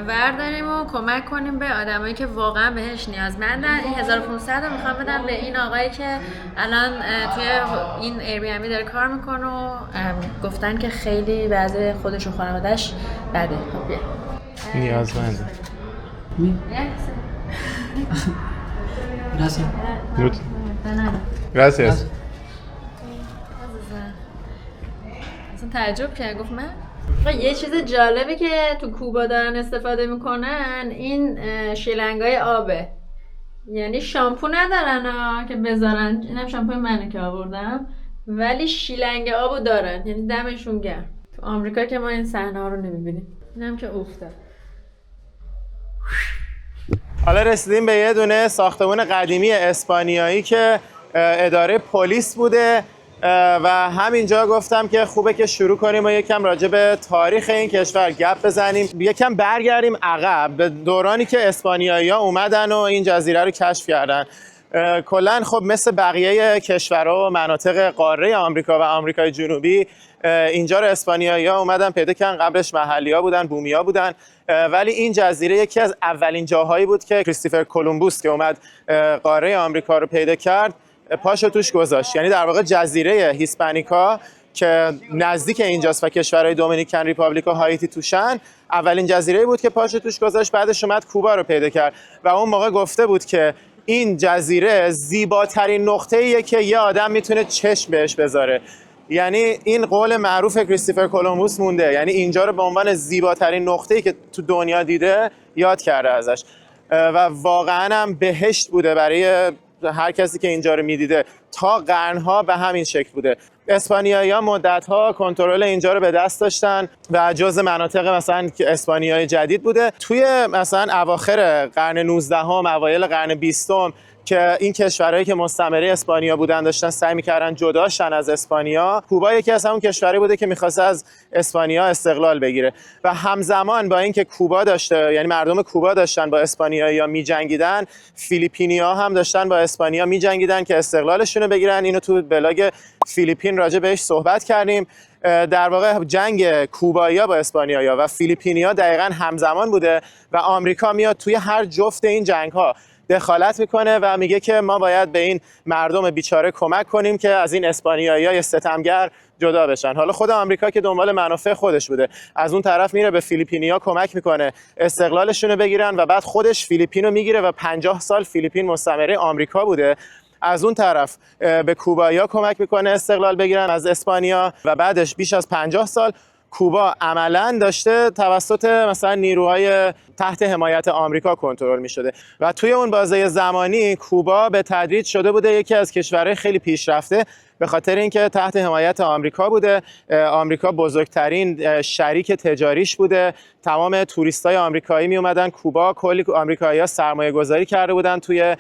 ورداریم و کمک کنیم به آدمایی که واقعا بهش نیازمندن. این 1500 رو میخوام بدم به این آقایی که الان توی این ایربی‌ان‌بی داره کار میکنه و گفتن که خیلی وضع خودش و خانواده‌اش بده. خب بیا. نیازمنده. Gracias. اصلا تعجب کرد، گفت من یه چیز جالبی که تو کوبا دارن استفاده میکنن این شیلنگای آبه. یعنی شامپو ندارن که بذارن، اینم شامپوی منه که آوردم، ولی شیلنگ آبو دارن، یعنی دمشون گرم. تو آمریکا که ما این صحنه ها رو نمیبینیم. اینم که افتاد. حالا رسیدیم به یه دونه ساختمان قدیمی اسپانیایی که اداره پلیس بوده و همینجا گفتم که خوبه که شروع کنیم و یکم راجع به تاریخ این کشور گپ بزنیم، یکم برگردیم عقب به دورانی که اسپانیایی‌ها اومدن و این جزیره رو کشف کردن. کلاً خب مثل بقیه کشورها و مناطق قاره آمریکا و آمریکای جنوبی اینجا رو اسپانیایی‌ها اومدن پیدا کردن. قبلش محلی‌ها بودن، بومی‌ها بودن، ولی این جزیره یکی از اولین جاهایی بود که کریستوفر کلمبوس که اومد قاره آمریکا رو پیدا کرد پاشو توش گذاشت. یعنی در واقع جزیره هیسپانیکا که نزدیک اینجاست و کشورهای دومینیکن ریپابلیک و هایتی توشن، اولین جزیره بود که پاشو توش گذاشت. بعدش اومد کوبا رو پیدا کرد و اون موقع گفته بود که این جزیره زیباترین نقطه‌ایه که یه آدم میتونه چشم بهش بذاره. یعنی این قول معروف کریستوفر کلمبوس مونده، یعنی اینجا رو به عنوان زیباترین نقطه‌ای که تو دنیا دیده یاد کرده ازش و واقعاً هم بهشت بوده برای هر کسی که اینجا رو میدیده. تا قرنها به همین شکل بوده. اسپانیایی‌ها مدت‌ها کنترل اینجا رو به دست داشتن و جزء مناطق مثلا اسپانیای جدید بوده. توی مثلا اواخر قرن 19ام اوایل قرن 20م که این کشورهایی که مستعمره اسپانیا بودن داشتن سعی می‌کردن جداشن از اسپانیا، کوبا یکی از همون کشورهایی بوده که می‌خواسته از اسپانیا استقلال بگیره و همزمان با اینکه کوبا داشته، یعنی مردم کوبا داشتن با اسپانیایی‌ها می‌جنگیدن، فیلیپینی‌ها هم داشتن با اسپانیا می‌جنگیدن که استقلالشون رو بگیرن. اینو تو بلاگ فیلیپین راجع بهش صحبت کردیم. در واقع جنگ کوبایی‌ها با اسپانیایی‌ها و فیلیپینی‌ها دقیقاً همزمان بوده و آمریکا میاد توی هر جفت این جنگ‌ها دخالت میکنه و میگه که ما باید به این مردم بیچاره کمک کنیم که از این اسپانیایی‌های ستمگر جدا بشن. حالا خود آمریکا که دنبال منافع خودش بوده، از اون طرف میره به فیلیپینیا کمک میکنه استقلالشون رو بگیرن و بعد خودش فیلیپین رو میگیره و 50 سال فیلیپین مستعمره آمریکا بوده. از اون طرف به کوبایی‌ها کمک میکنه استقلال بگیرن از اسپانیا و بعدش بیش از 50 سال کوبا عملاً داشته توسط مثلا نیروهای تحت حمایت آمریکا کنترل می‌شده و توی اون بازه زمانی کوبا به تدریج شده بوده یکی از کشورهای خیلی پیشرفته به خاطر اینکه تحت حمایت آمریکا بوده. آمریکا بزرگترین شریک تجاریش بوده. تمام توریستای آمریکایی می اومدن کوبا، کلی آمریکایی‌ها سرمایه‌گذاری کرده بودن توی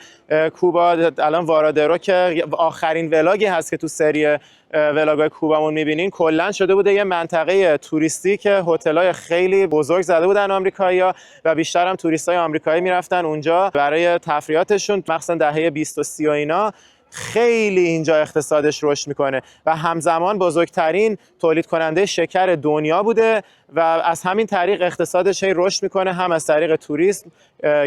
کوبا. الان وارادرو که آخرین ولاگی هست که تو سری ولاگای کوبامون می‌بینین، کلاً شده بوده یه منطقه توریستی که هتل‌های خیلی بزرگ زده بودن آمریکایی‌ها و بیشتر هم توریستای آمریکایی میرفتن اونجا برای تفریحاتشون، مخصوصا دهه 20 و 30 و اینا. خیلی اینجا اقتصادش رشد میکنه و همزمان بزرگترین تولید کننده شکر دنیا بوده و از همین طریق اقتصادش رشد میکنه، هم از طریق توریسم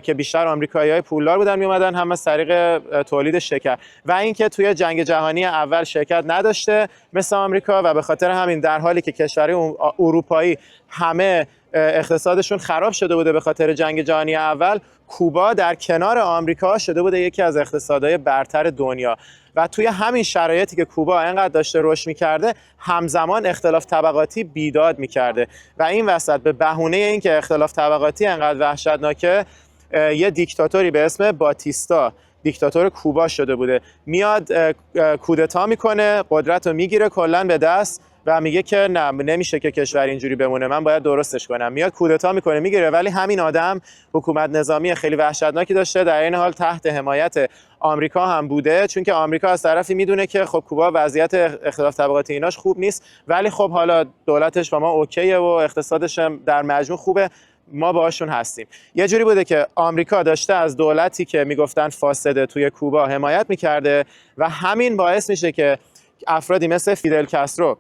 که بیشتر آمریکایی‌های پولدار بودن میومدن، هم از طریق تولید شکر و اینکه توی جنگ جهانی اول شرکت نداشته مثل آمریکا و به خاطر همین در حالی که کشورهای اروپایی همه اقتصادشون خراب شده بوده به خاطر جنگ جهانی اول، کوبا در کنار آمریکا شده بوده یکی از اقتصادهای برتر دنیا و توی همین شرایطی که کوبا اینقدر داشته رشد می‌کرده، همزمان اختلاف طبقاتی بیداد می‌کرده و این وسط به بهونه اینکه اختلاف طبقاتی اینقدر وحشتناکه، یه دیکتاتوری به اسم باتیستا دیکتاتور کوبا شده بوده، میاد کودتا میکنه، قدرت رو میگیره کلاً به دست و میگه که نه، نمیشه که کشور اینجوری بمونه، من باید درستش کنم. میاد کودتا میکنه، میگیره، ولی همین آدم حکومت نظامی خیلی وحشتناکی داشته، در این حال تحت حمایت آمریکا هم بوده، چون که آمریکا از طرفی میدونه که خب کوبا وضعیت اختلاف طبقاتی ایناش خوب نیست، ولی خب حالا دولتش با ما اوکیه و اقتصادش در مجموع خوبه، ما باهاشون هستیم. یه جوری بوده که آمریکا داشته از دولتی که میگفتن فاسده توی کوبا حمایت میکرده و همین باعث میشه که افرادی مثل فیدل کاسترو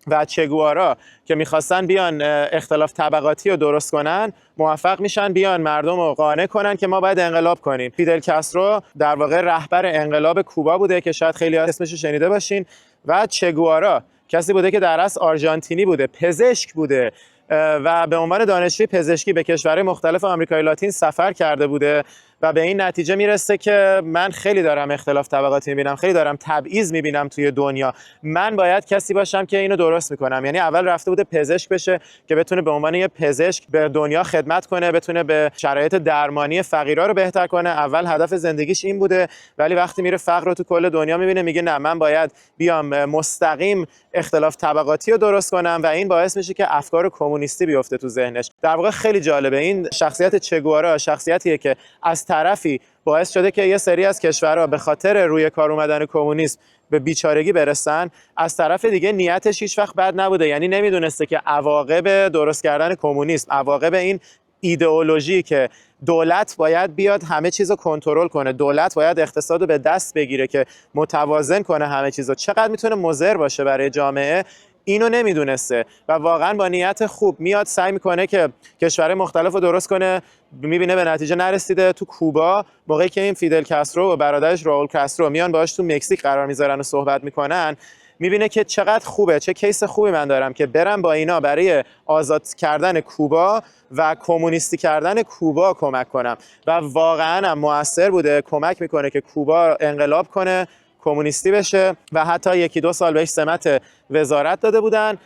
و چگوارا که میخواستن بیان اختلاف طبقاتی رو درست کنن، موفق میشن بیان مردم رو قانع کنن که ما باید انقلاب کنیم. فیدل کاسترو در واقع رهبر انقلاب کوبا بوده که شاید خیلی اسمش رو شنیده باشین و چگوارا کسی بوده که در اصل آرژانتینی بوده، پزشک بوده و به عنوان دانشجوی پزشکی به کشورهای مختلف آمریکای لاتین سفر کرده بوده و به این نتیجه میرسه که من خیلی دارم اختلاف طبقاتی میبینم، خیلی دارم تبعیض میبینم توی دنیا، من باید کسی باشم که اینو درست میکنم. یعنی اول رفته بوده پزشک بشه که بتونه به عنوان یه پزشک به دنیا خدمت کنه، بتونه به شرایط درمانی فقیرا رو بهتر کنه. اول هدف زندگیش این بوده، ولی وقتی میره فقر رو تو کل دنیا میبینه، میگه نه، من باید بیام مستقیم اختلاف طبقاتی رو درست کنم و این باعث میشه که افکار کمونیستی بیفته تو ذهنش. در واقع خیلی جالبه، این شخصیت چگوارا شخصیتیه که از طرفی باعث شده که یه سری از کشورها به خاطر روی کار اومدن کمونیسم به بیچارگی برسن، از طرف دیگه نیتش هیچ وقت بد نبوده، یعنی نمیدونسته که عواقب درست کردن کمونیسم، عواقب این ایدئولوژی که دولت باید بیاد همه چیز رو کنترل کنه، دولت باید اقتصاد رو به دست بگیره که متوازن کنه همه چیز رو، چقدر میتونه مضر باشه برای جامعه، اینو نمیدونسته و واقعا با نیت خوب میاد سعی میکنه که کشورهای مختلف رو درست کنه، میبینه به نتیجه نرسیده. تو کوبا موقعی که این فیدل کاسترو و برادرش راول کاسترو میان باهاش تو مکزیک قرار میذارن و صحبت میکنن، میبینه که چقدر خوبه، چه کیس خوبی من دارم که برم با اینا برای آزاد کردن کوبا و کمونیستی کردن کوبا کمک کنم و واقعا هم موثر بوده، کمک میکنه که کوبا انقلاب کنه، کمونیستی بشه و حتی 1-2 سال بهش سمت وزارت داده بودن،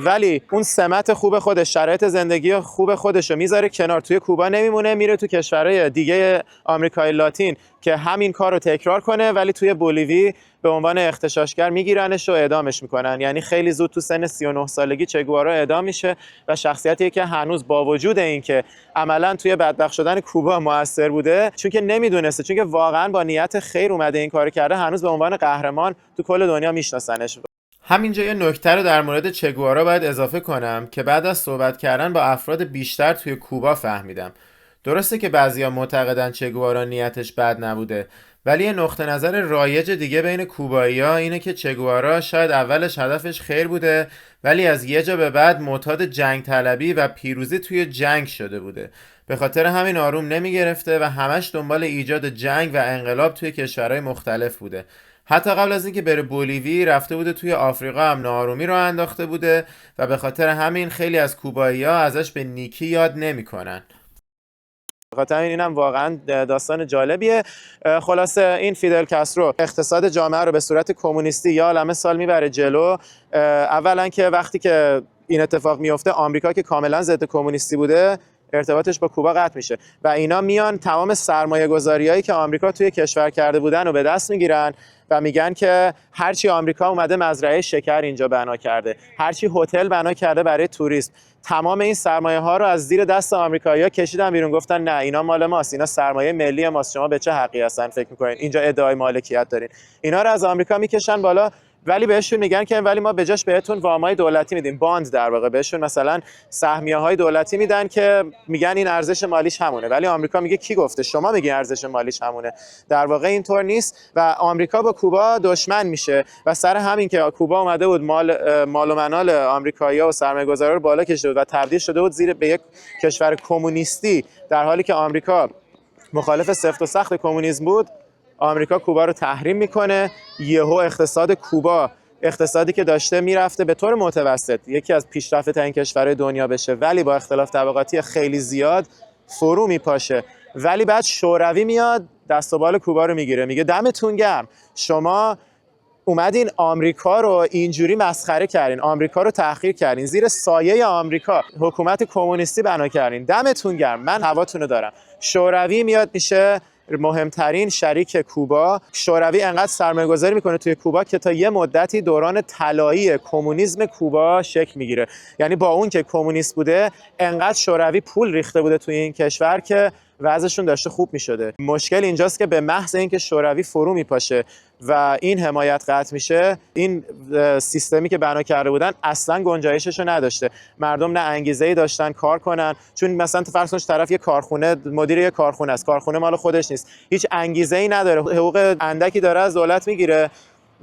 ولی اون سمت خوب خودش، شرایط زندگی خوب خودش رو میذاره کنار، توی کوبا نمیمونه، میره تو کشورهای دیگه آمریکای لاتین که همین کار رو تکرار کنه، ولی توی بولیوی به عنوان اغتشاشگر میگیرنش و اعدامش میکنن. یعنی خیلی زود تو سن 39 سالگی چگوارا اعدام میشه و شخصیتیه که هنوز با وجود اینکه عملاً توی بدبخت شدن کوبا موثر بوده، چون که نمیدونسته، چون که واقعاً با نیت خیر اومده این کارو کرده، هنوز به عنوان قهرمان تو کل دنیا میشناسنش. همینجا یه نکته رو در مورد چگوارا باید اضافه کنم که بعد از صحبت کردن با افراد بیشتر توی کوبا فهمیدم. درسته که بعضیا معتقدن چگوارا نیتش بد نبوده، ولی یه نقطه نظر رایج دیگه بین کوبایی‌ها اینه که چگوارا شاید اولش هدفش خیر بوده، ولی از یه جا به بعد معتاد جنگ طلبی و پیروزی توی جنگ شده بوده. به خاطر همین آروم نمی گرفته و همش دنبال ایجاد جنگ و انقلاب توی کشورهای مختلف بوده. حتی قبل از اینکه بره بولیوی رفته بوده توی آفریقا هم ناآرومی رو انداخته بوده و به خاطر همین خیلی از کوبایی‌ها ازش به نیکی یاد نمی‌کنن. خاطر اینم واقعا داستان جالبیه. خلاصه این فیدل کاسترو اقتصاد جامعه رو به صورت کمونیستی یا عالمه سال میبره جلو. اولا که وقتی که این اتفاق میفته، آمریکا که کاملا ضد کمونیستی بوده ارتباطش با کوبا قطع میشه و اینا میان تمام سرمایه‌گذاریایی که آمریکا توی کشور کرده بودن رو به دست میگیرن و میگن که هرچی آمریکا اومده مزرعه شکر اینجا بنا کرده، هرچی هتل بنا کرده برای توریسم، تمام این سرمایه ها رو از زیر دست آمریکایی‌ها کشیدن بیرون، گفتن نه اینا مال ماست، اینا سرمایه ملی ماست، شما به چه حقی هستن فکر می‌کنین اینجا ادعای مالکیت دارین. اینا رو از آمریکا میکشن بالا، ولی بهشون میگن که ولی ما بجاش بهتون وامای دولتی میدیم، باند در واقع بهشون مثلا سهمیه‌های دولتی میدن که میگن این ارزش مالیش همونه، ولی آمریکا میگه کی گفته شما میگین ارزش مالیش همونه؟ در واقع اینطور نیست و آمریکا با کوبا دشمن میشه و سر همین که کوبا اومده بود مال و منال آمریکایی‌ها و سرمایه‌گذارا رو بالا کشیده بود و تبدیل شده بود زیر به یک کشور کمونیستی، در حالی که آمریکا مخالف سفت و سخت کمونیسم بود، آمریکا کوبا رو تحریم میکنه. یهو اقتصاد کوبا، اقتصادی که داشته میرفته به طور متوسط یکی از پیشرفته ترین کشورهای دنیا بشه، ولی با اختلاف طبقاتی خیلی زیاد فرو میپاشه. ولی بعد شوروی میاد دست و بال کوبا رو میگیره، میگه دمتون گرم، شما اومدین آمریکا رو اینجوری مسخره کردین، آمریکا رو تحقیر کردین، زیر سایه آمریکا حکومت کمونیستی بنا کردین، دمتون گرم، من هواتونو دارم. شوروی میاد میشه مهمترین شریک کوبا. شوروی انقدر سرمایه‌گذاری میکنه توی کوبا که تا یه مدتی دوران طلایی کمونیسم کوبا شکل میگیره. یعنی با اون که کمونیست بوده انقدر شوروی پول ریخته بوده توی این کشور که وضعشون داشته خوب میشده. مشکل اینجاست که به محض اینکه شوروی فرو میپاشه و این حمایت قطع میشه، این سیستمی که بنا کرده بودن اصلا گنجایشش رو نداشته. مردم نه انگیزه‌ای داشتن کار کنن، چون مثلا فرض کن طرف یه کارخونه، مدیر یه کارخونه است، کارخونه مال خودش نیست، هیچ انگیزه‌ای نداره، حقوق اندکی داره از دولت میگیره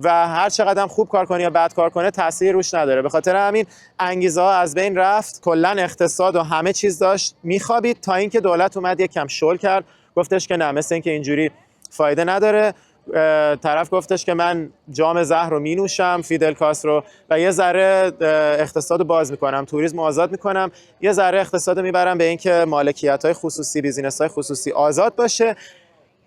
و هر چقدر هم خوب کار کنه یا بد کار کنه تأثیری روش نداره. به خاطر همین انگیزه ها از بین رفت، کلا اقتصاد و همه چیز داشت میخوابید تا اینکه دولت اومد یک کم شل کرد، گفتش که نه، مثل اینکه اینجوری فایده نداره. طرف گفتش که من جام زهر رو می نوشم، فیدل کاسترو، و یه ذره اقتصاد رو باز میکنم، توریسم رو آزاد میکنم، یه ذره اقتصاد رو میبرم به اینکه مالکیت های خصوصی، بیزینس های خصوصی آزاد باشه.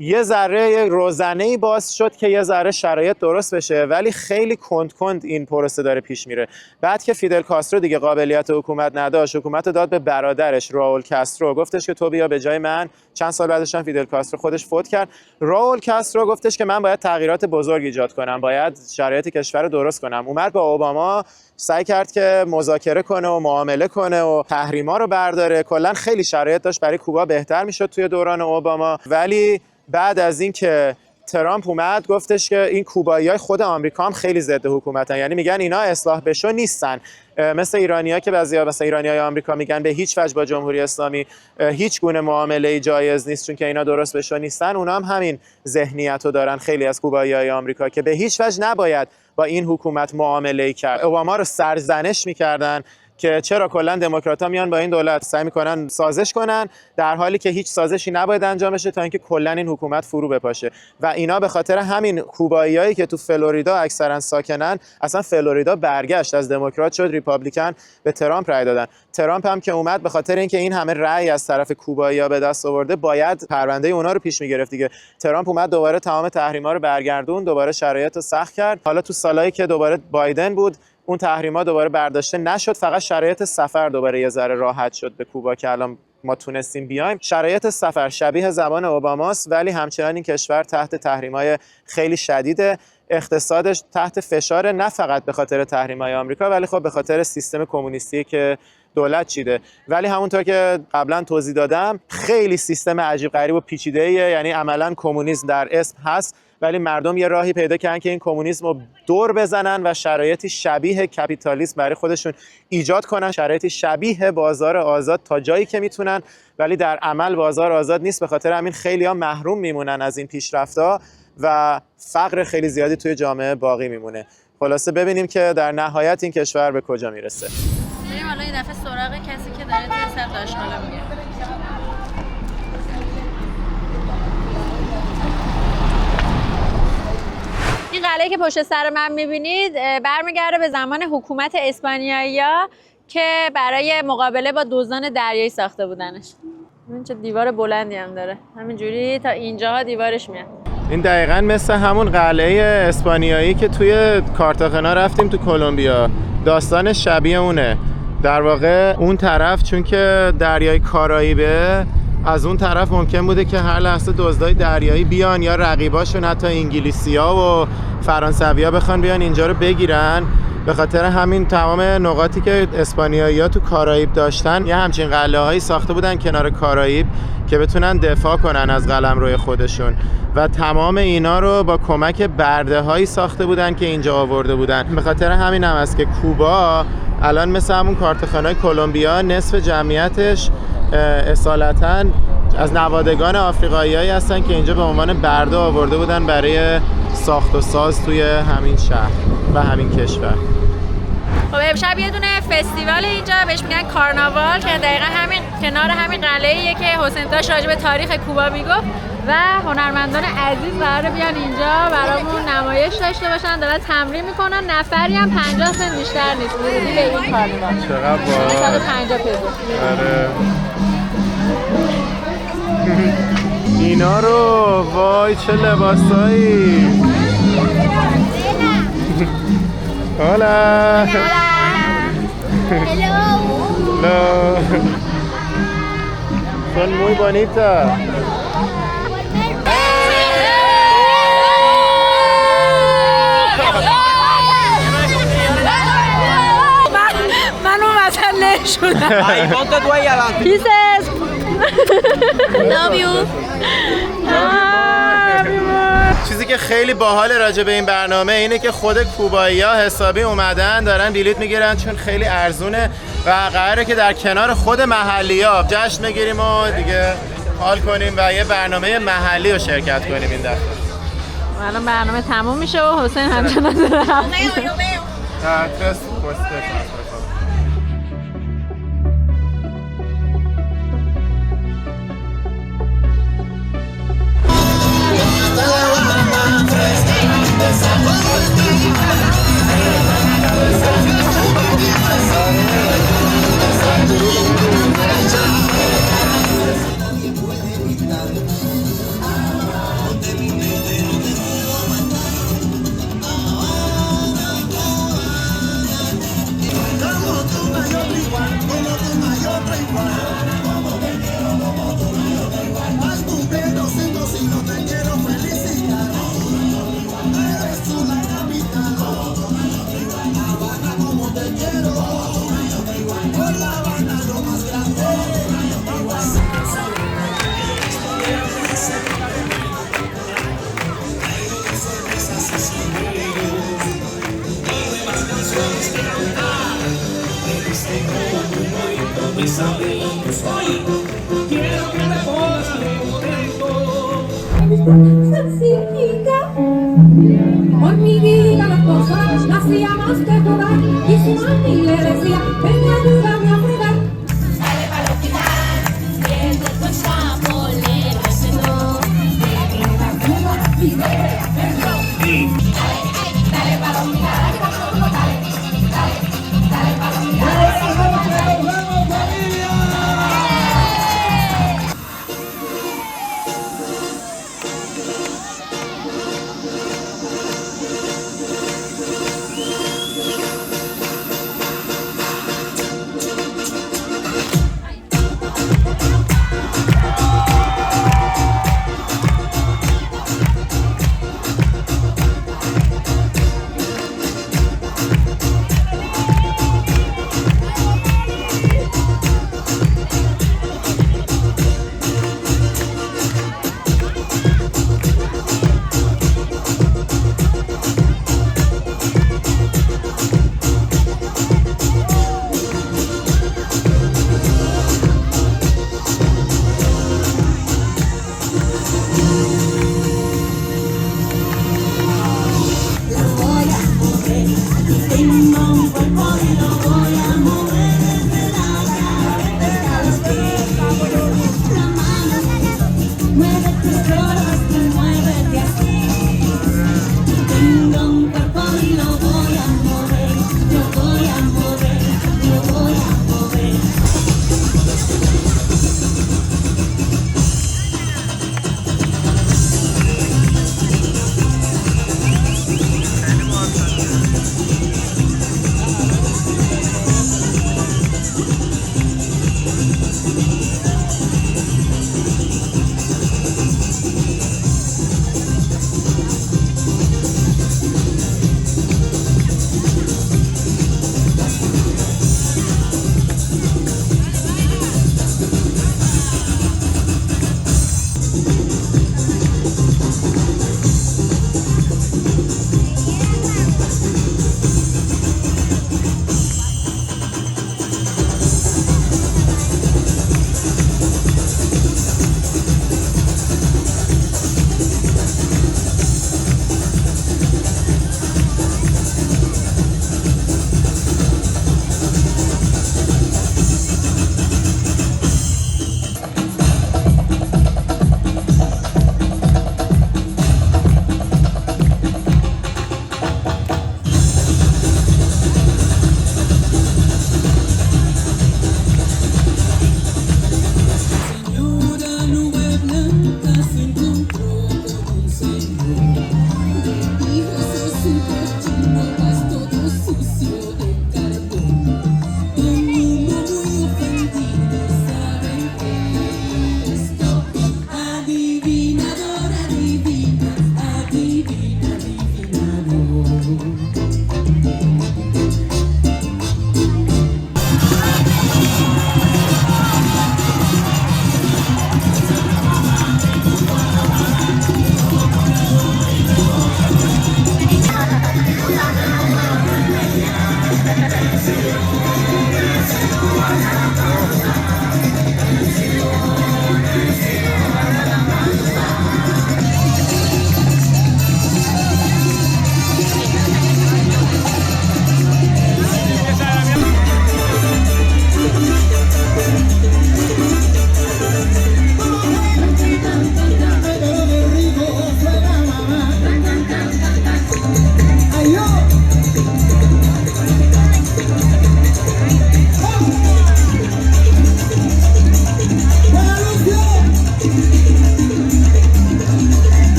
یه ذره روزنه‌ای باز شد که یه ذره شرایط درست بشه، ولی خیلی کند این پروسه داره پیش میره. بعد که فیدل کاسترو دیگه قابلیت حکومت نداشت، حکومت داد به برادرش راول کاسترو، گفتش که تو بیا به جای من. چند سال بعدش هم فیدل کاسترو خودش فوت کرد. راول کاسترو گفتش که من باید تغییرات بزرگ ایجاد کنم، باید شرایط کشور رو درست کنم. اومد با اوباما سعی کرد که مذاکره کنه و معامله کنه و تحریما رو برداره. کلا خیلی شرایط داشت برای کوبا بهتر میشد توی دوران اوباما، ولی بعد از این که ترامپ اومد گفتش که این کوبایی‌های خود آمریکا هم خیلی ضد حکومتن، یعنی میگن اینا اصلاح بشو نیستن، مثل ایرانی‌ها که بعضیا مثلا ایرانی‌های آمریکا میگن به هیچ وجه با جمهوری اسلامی هیچ گونه معامله جایز نیست چون که اینا درست بشو نیستن. اونا هم همین ذهنیتو دارن خیلی از کوبایی‌های آمریکا که به هیچ وجه نباید با این حکومت معامله کرد. اوباما رو سرزنش می‌کردن که چرا کلا دموکرات‌ها میان با این دولت سعی میکنن سازش کنن، در حالی که هیچ سازشی نباید انجام بشه تا اینکه کلا این حکومت فرو بپاشه. و اینا به خاطر همین کوباییایی که تو فلوریدا اکثرا ساکنن، اصلا فلوریدا برگشت از دموکرات شد ریپابلیکن، به ترامپ رای دادن. ترامپ هم که اومد به خاطر اینکه این همه رای از طرف کوبایی‌ها به دست آورده باید پرونده اونا رو پیش میگرفت دیگه. ترامپ اومد دوباره تمام تحریما رو برگردون، دوباره شرایط رو سخت کرد. حالا تو سالایی که دوباره بایدن بود اون تحریما دوباره برداشته نشد، فقط شرایط سفر دوباره یه ذره راحت شد به کوبا که الان ما تونستیم بیایم. شرایط سفر شبیه زمان اوباماست، ولی همچنان این کشور تحت تحریم‌های خیلی شدیده، اقتصادش تحت فشار، نه فقط به خاطر تحریم‌های آمریکا ولی خب به خاطر سیستم کمونیستی که دولت چیده. ولی همونطور که قبلا توضیح دادم خیلی سیستم عجیب غریب و پیچیده‌ایه، یعنی عملاً کمونیسم در اسم هست ولی مردم یه راهی پیدا کردن که این کمونیسم رو دور بزنن و شرایطی شبیه کپیتالیسم برای خودشون ایجاد کنن، شرایطی شبیه بازار آزاد تا جایی که میتونن، ولی در عمل بازار آزاد نیست. به خاطر همین خیلی‌ها محروم میمونن از این پیشرفت‌ها و فقر خیلی زیادی توی جامعه باقی میمونه. خلاصه ببینیم که در نهایت این کشور به کجا میرسه. بریم حالا این دفعه سراغ کسی که داره توی سمت آشغالا میگه. این قلعه‌ای که پشت سر من می‌بینید برمیگرده به زمان حکومت اسپانیایی‌ها که برای مقابله با دزدان دریایی ساخته بودنش. این چه دیوار بلندی هم داره، همینجوری تا اینجاها دیوارش میاد. این دقیقاً مثل همون قلعه اسپانیایی که توی کارتاخنا رفتیم تو کلمبیا، داستان شبیه اونه. در واقع اون طرف چون که دریای کارائیبه، از اون طرف ممکن بوده که هر لحظه دزدای دریایی بیان یا رقیباشون حتی انگلیسی‌ها و فرانسوی‌ها بخوان بیان اینجا رو بگیرن. به خاطر همین تمام نقاطی که اسپانیایی‌ها تو کارائیب داشتن یه همچین قلعه‌هایی ساخته بودن کنار کارائیب که بتونن دفاع کنن از قلمروی خودشون و تمام اینا رو با کمک برده‌هایی ساخته بودن که اینجا آورده بودن. به خاطر همین هم است که کوبا الان مثل همون کارتخانه‌های کلمبیا نصف جمعیتش اصالتاً از نوادگان آفریقایی‌هایی هستن که اینجا به عنوان برده آورده بودن برای ساخت و ساز توی همین شهر و همین کشور. خب امشب یه دونه فستیوال اینجا بهش میگن کارناوال که دقیقا همین کنار همین قلعه‌ایه که حسین داشت راجع به تاریخ کوبا میگفت و هنرمندان عزیز قراره بیان اینجا برامون نمایش داشته باشن. دارن تمرین میکنن. نفری هم 50 سنت بیشتر نیست ورودی به این کارناوال. چقدر باحال. 150 پزو. آره. اینا رو وای چه لباسایی. Hola. Hello. Hello. Son muy bonitas. من اون وسط نشونم. Kisses. Love you. چیزی که خیلی باحال راجع به این برنامه اینه که خود کوبایی‌ها حسابی اومدن دارن بلیط میگیرن چون خیلی ارزونه و قراره که در کنار خود محلی‌ها جشن بگیریم و دیگه حال کنیم و یه برنامه محلی رو شرکت کنیم این دفعه. الان برنامه تموم میشه و حسین همچنان داره Por mi vida las cosas hacíamos de jugar y su mami le decía, ven y ayúdame a fregar. Dale para el hospital, que el doctor Sapo le recetó. Dale para el hospital, dale para el hospital.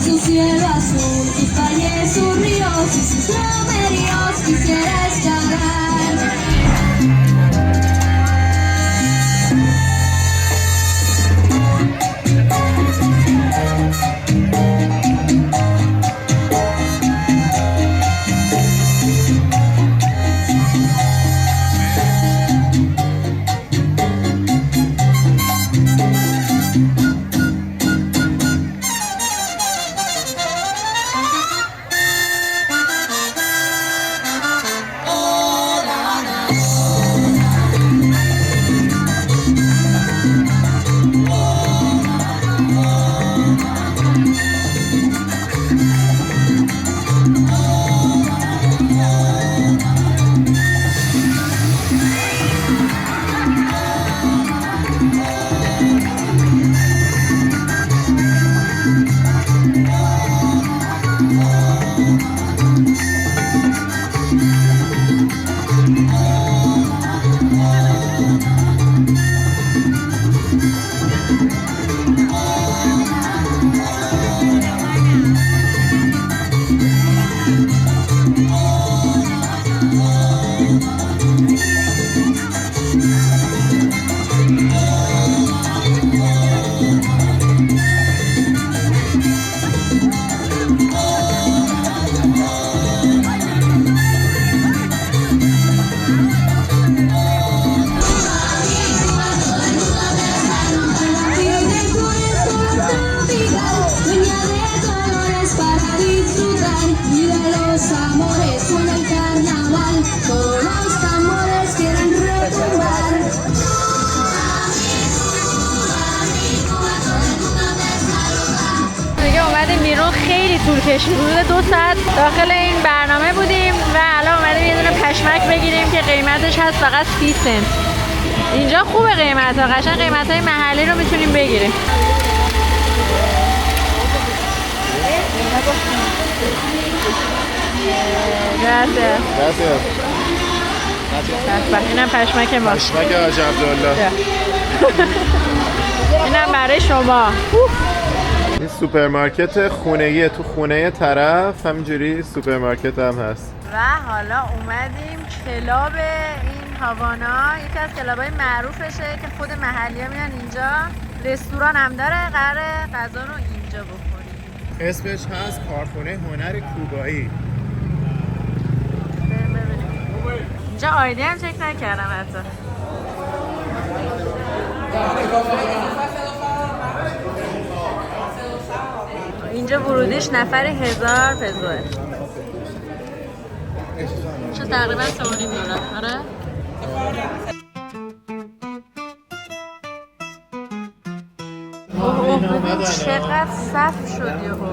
su cielo azul, sus valles, sus ríos y sus lomerios quisiera escalar. دیگه اومدیم بیرون، خیلی طول کشید، حدود 2 ساعت داخل این برنامه بودیم و الان قیمتش هست فقط 30 سنت. اینجا خوبه قیمت ها، قشنگ قیمت های محلی رو میتونیم بگیریم. Gracias. اینم پشمک ما. پشمک حاج عبدالله. اینم برای شما. این سوپرمارکت خونگیه، تو خونه طرف همینجوری سوپرمارکت هم هست. و حالا اومدیم کلاب این هاوانا، یکی از کلابای معروفشه که خود محلی ها میان اینجا. رستوران هم داره، قراره غذا رو اینجا بخوریم. اسمش هست کارخونه هنر کوبایی. اینجا آیدی هم چک نکردم حتی. اینجا ورودیش نفری 1000 پزوه. چه تقریبا 3.5 دلار. آره؟ چقدر صف شد یهو.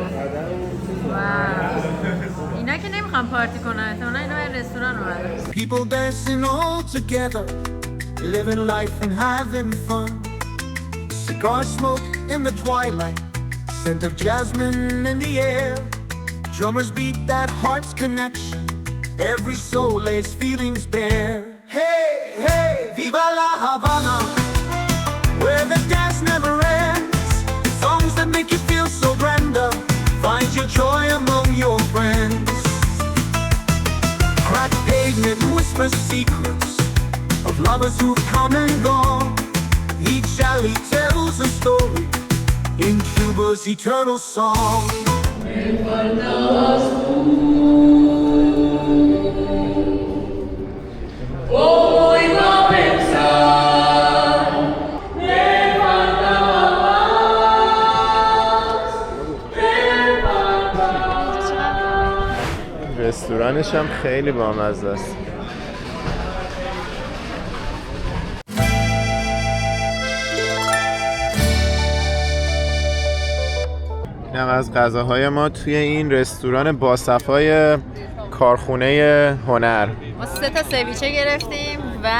اینا که نمیخوام پارتی کنن، اونا اینا به رستوران اومدن. People dancing all together, living life and having fun. Cigar smoke in the twilight, scent of jasmine in the air. Drummers beat that heart's connection, every soul lays feelings bare. Hey, hey, viva la Havana, where the dance never ends. Songs that make you feel so grander, find your joy among your friends. Cracked pavement whispers secrets of lovers who've come and gone. Each alley tells a story in Cuba's eternal song. رستورانش هم خیلی بامزه است. اینم از غذاهای ما توی این رستوران باصفای کارخونه هنر. ما 3 تا سویچه گرفتیم و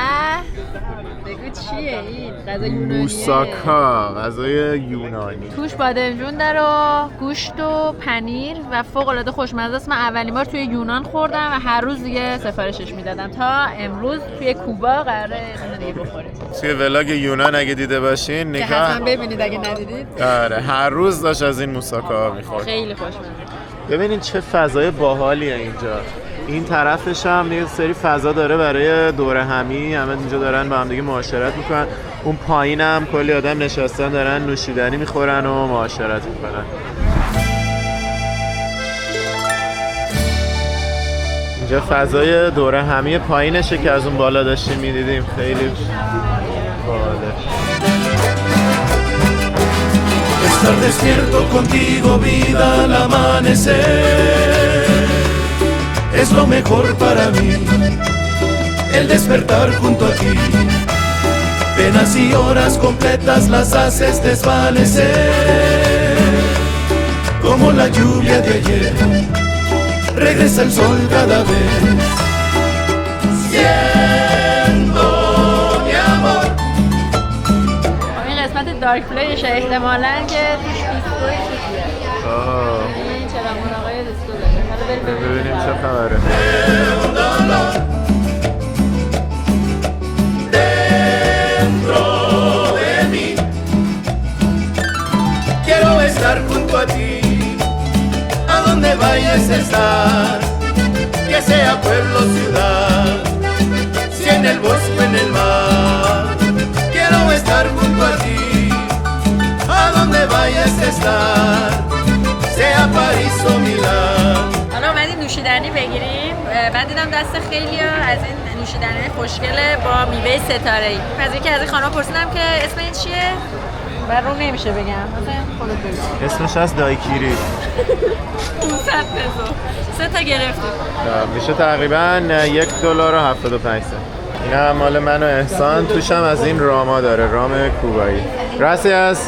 بگو چیه این؟ غذا یونانیه. موساکا، غذای یونانی. توش بادمجون داره و گوشت و پنیر و فوق العاده خوشمزه است. من اولین بار توی یونان خوردم و هر روز دیگه سفارشش میدادم تا امروز توی کوبا قراره دیگه بخوریم. توی ولاگ یونان اگه دیده باشین که حتما ببینید اگه ندیدید. آره هر روز داشت از این موساکا میخورد. خیلی خوشمزه. ببینید چه فضای باحالیه اینجا. این طرفش هم یه سری فضا داره برای دوره همی، همه اینجا دارن با هم دیگه معاشرت میکنن. اون پایین هم کلی آدم نشستن دارن نوشیدنی میخورن و معاشرت میکنن. اینجا فضای دوره همی پایینشه که از اون بالا داشتیم میدیدیم. خیلی باحاله. Estar despierto contigo, vida, al amanecer es lo mejor para mí. El despertar junto a ti, penas y horas completas las haces desvanecer. Como la lluvia de ayer, regresa el sol cada vez. Siento mi amor. دارک پلیشه احتمالاً که توش دیسکوی چیزیه. این چرامون آقای دیسکو داره. حالا بریم ببینیم چه خبره. Dentro de mí quiero estar junto a ti, a donde vayas a estar, que sea pueblo o ciudad, si en el bosque o en el mar. Quiero estar junto a ti, a donde vayas a estar, sea París o Milán. حالا اومدیم نوشیدنی بگیریم. بعد دیدم دست خیلی از این نوشیدنی خوشگله با میوه ستاره‌ای. از یکی از این خانم‌ها پرسیدم که اسم این چیه؟ برام نمیشه بگم. مثلا خودت بگو. اسمش از دایکیری. 500 پزو. 3 تا گرفتیم. میشه تقریباً $1.75. اینا هم مال من و احسان. توش هم از این راما داره، رام کوبایی. Gracias.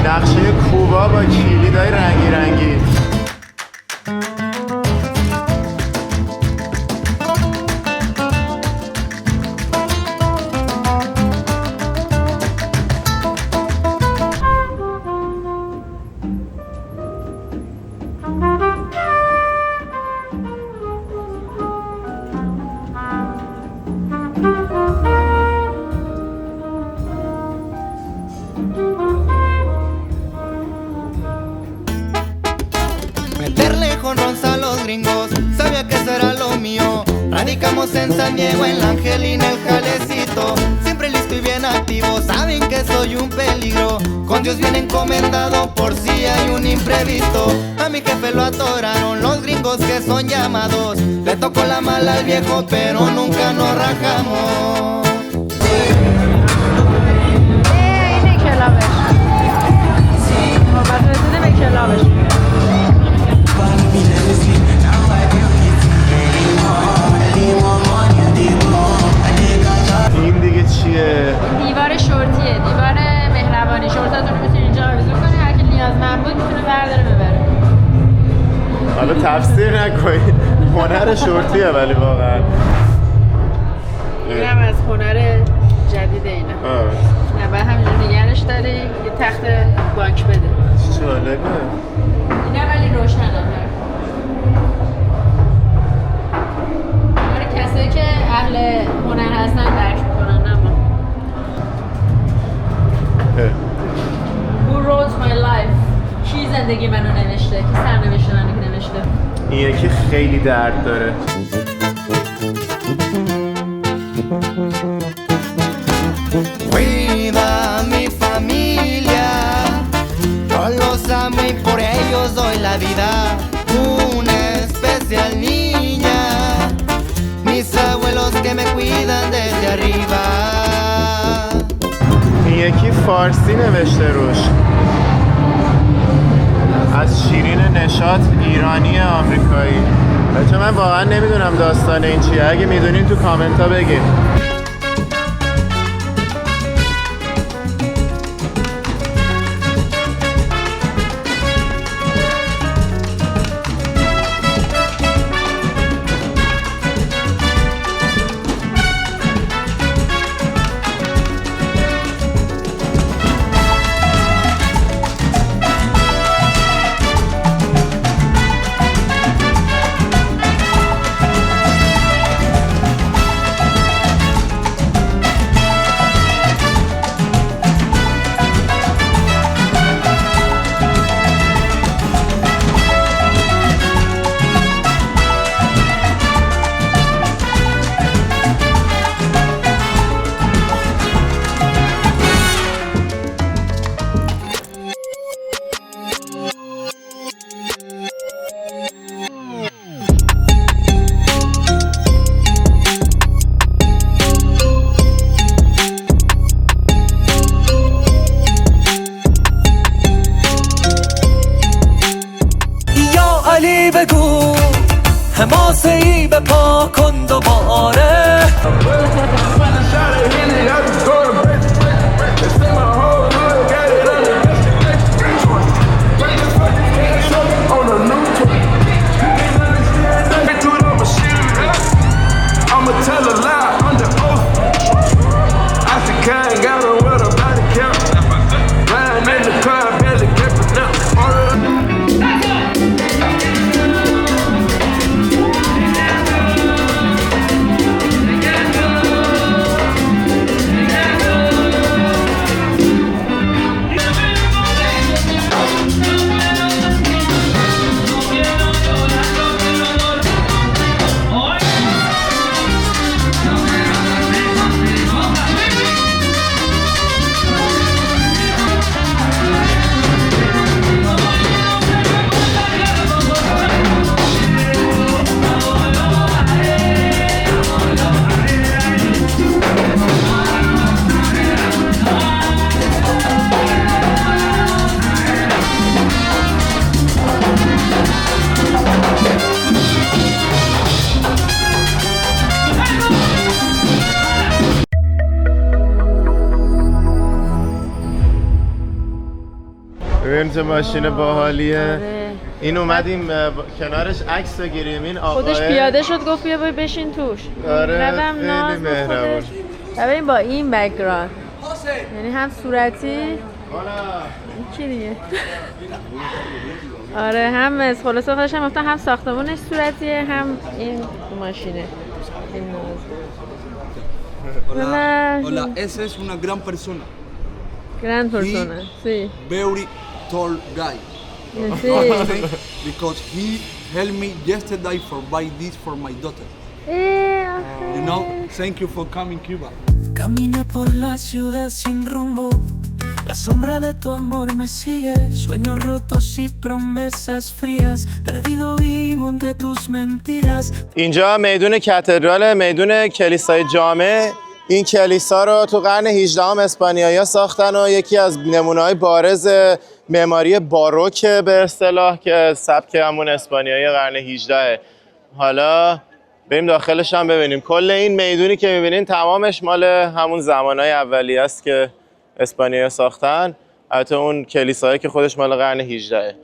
نقشه کوبا با کلیدای رنگی رنگی. Meterle jonrons a los gringos, sabía que eso era lo mío. Radicamos en San Diego, en la Angelina, el Jalecito. Siempre listo y bien activo, saben que soy un peligro. Con Dios bien encomendado por si hay un imprevisto. A mi jefe lo atoraron los gringos que son llamados. Le tocó la mala al viejo, pero nunca nos rajamos. اینه کلابش محبت رسیده به کلابش. این دیگه چیه؟ دیوار شورتیه، دیوار مهربانی. شورتاتون رو میتونید اینجا آویزون کنید، هر کی نیازمند بود میتونه برداره ببره. حالا تفسیر نکنید، هنر شورتیه ولی واقعا این هم از هنر جدید اینه. نه باید همینجور نگرش داری، یه تخت بانک بده. جالبه. اینه ولی روشنه. برای کسایی که اهل هنر هستن درک میکنن. اما Who wrote my life? کی زندگی منو نوشته؟ کی سرنوشت منو که نوشته؟ این یکی خیلی درد داره. Cuida a mi familia, yo los amo y por ellos doy la vida. Una especial niña, mis abuelos que me cuidan desde arriba. این یکی فارسی نوشته روش. از شیرین نشاط، ایرانی آمریکایی. بچه من واقعا نمیدونم داستان این چیه. اگه میدونین تو کامنت ها بگین. بگو حماسه ای به پا کن دوباره ببین چه ماشین باحالیه. آره. این اومدیم کنارش عکس بگیریم. این آقا خودش پیاده شد گفت بیا بشین توش. آره خیلی مهربون. ببین با این بک‌گراند یعنی هم صورتی این کی دیگه آره هم از خلاصه خودش هم هم ساختمونش صورتیه هم این ماشینه. این Hola, esa es una gran persona. Gran persona, sí. Very tall guy. Sí. Because he helped me yesterday for buy this for my daughter. You know, thank you for coming, Cuba. Camina por la ciudad sin rumbo. La sombra de tu amor me sigue. Sueños rotos y promesas frías. Perdido vivo entre tus mentiras. اینجا میدون کاتدرال، میدون کلیسای جامع. این کلیسا رو تو قرن 18 اسپانیایی‌ها ساختن و یکی از نمونه‌های بارز معماری باروک به اصطلاح که سبک همون اسپانیایی قرن 18. حالا بریم داخلش هم ببینیم. کل این میدونی که می‌بینین تمامش مال همون زمانهای اولیه است که اسپانیایی‌ها ساختن. البته اون کلیسایی که خودش مال قرن 18.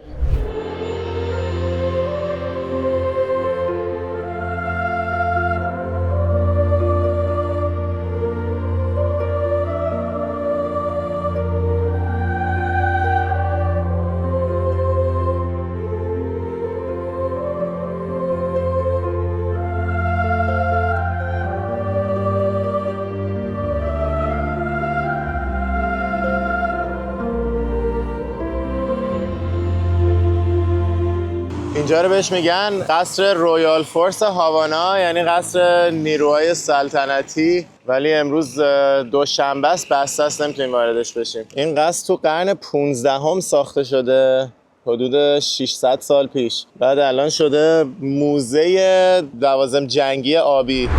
اینجا رو بهش میگن قصر رویال فورس هاوانا، یعنی قصر نیروهای سلطنتی، ولی امروز دوشنبه است بسته است نمیتونیم واردش بشیم. این قصر تو قرن 15 ساخته شده، حدود 600 سال پیش. بعد الان شده موزه لوازم جنگی آبی.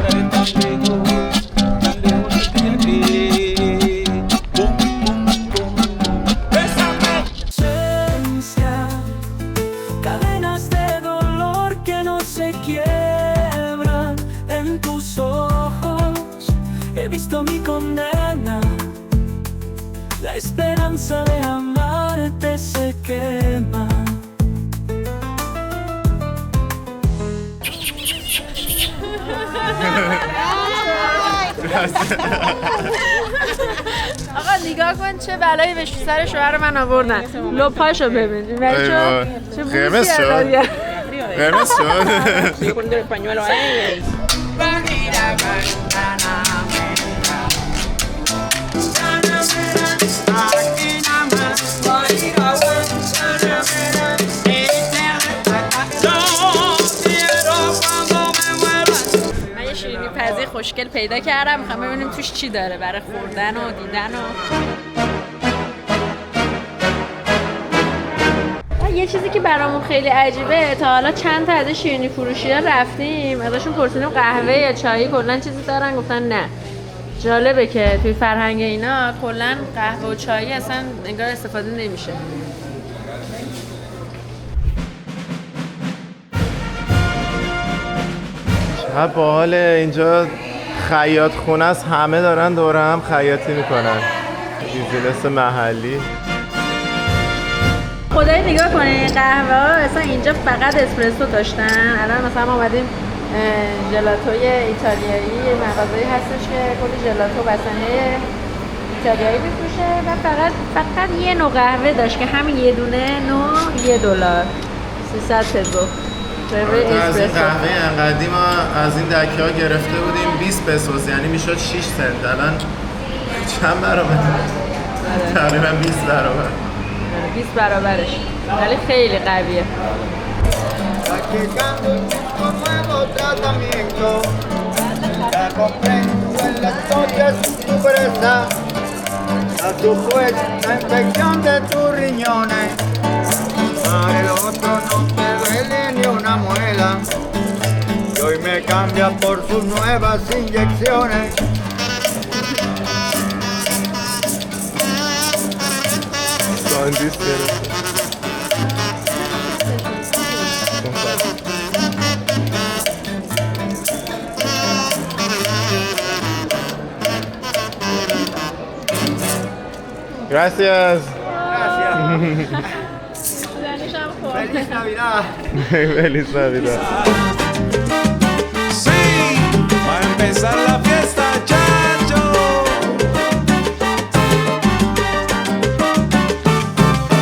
Mi condena, la esperanza de amarte se quema. آقا نگاه کن چه بلایی به سر شوهر من آوردن. لپاشو ببین. چه قرمز شد. قرمز شد. من یه شیرینی پزی خوشگل پیدا کردم، میخوام ببینیم توش چی داره برای خوردن و دیدن و یه چیزی که برامون خیلی عجیبه، تا حالا چند تا از شیرینی فروشی ها رفتیم ازشون پرسیدیم قهوه یا چایی کلا چیزی دارن، گفتن نه. جالبه که توی فرهنگ اینا کلا قهوه و چایی اصلا انگار استفاده نمیشه. چقدر باحال. اینجا خیاط خونه است، همه دارن دور هم خیاطی میکنن. بیزینس محلی. خدایی نگاه کنین قهوه ها اصلا اینجا فقط اسپرسو داشتن. الان مثلا ما اومدیم ژلاتوی ایتالیایی، مغازه‌ای هستش که کلی ژلاتو بسنه ایتالیایی میفروشه و فقط یه نوع قهوه داشت که همین یه دونه نوع $1 300 پزو. از این قهوه انقدی ما از این دکه ها گرفته بودیم 20 پسوس، یعنی میشد 6 سنت. الان چند برابر؟ تقریبا 20 برابر. 20 برابرش، ولی خیلی قویه. A tu pues la infección de tus riñones, para el otro no te duele ni una muela, y hoy me cambia por sus nuevas inyecciones. Gracias. زنیشم خورد. Feliz Navidad. Feliz Navidad. Sí, va a empezar la fiesta, chacho.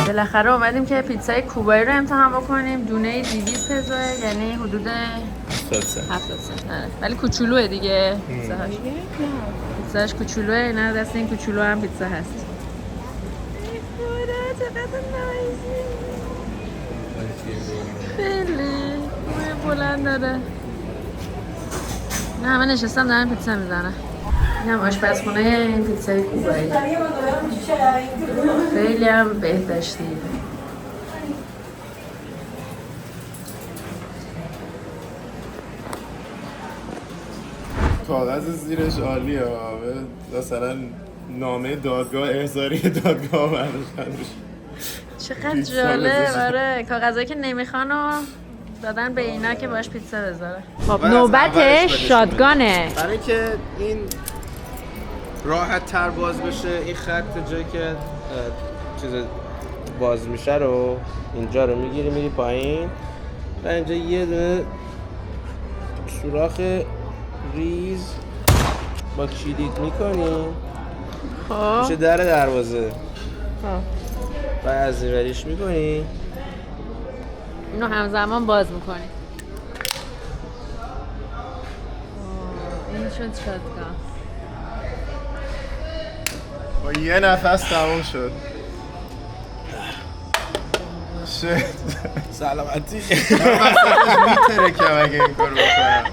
بالاخره اومدیم که پیتزای کوبایی رو امتحان بکنیم. دونه 200 پزو، یعنی حدود 70 سنت. ولی کوچولوه دیگه پیتزاش. پیتزاش کوچولوه، اینا دست این کوچولو هم پیتزا هست. خیلی موی بلند داره. نه همه نشستم دارن پیتزا میزنن. این هم آشپزخونه این پیتزای کوبایی. خیلی هم بهداشتی. کاغذ زیرش عالیه. مثلا نامه دادگاه احضاری دادگاه برداشتن. چقدر جالب. آره کاغذایی که نمیخوان و دادن به اینا که باش پیتزا بذاره. خب نوبت شاتگانه. برای که این راحت تر باز بشه، این خط جایی که چیز باز میشه رو اینجا رو میگیری میری پایین و اینجا یه دونه سوراخ ریز با کلید میکنی. خب میشه در دروازه. و از این وریش میکنی، اینو همزمان باز میکنی. این شد شاتگان. با یه نفس تموم شد. شت سلامتی. من میترکم اگه این کار بکنم.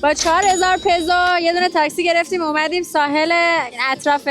با 4000 پزو یه دونه تاکسی گرفتیم اومدیم ساحل اطراف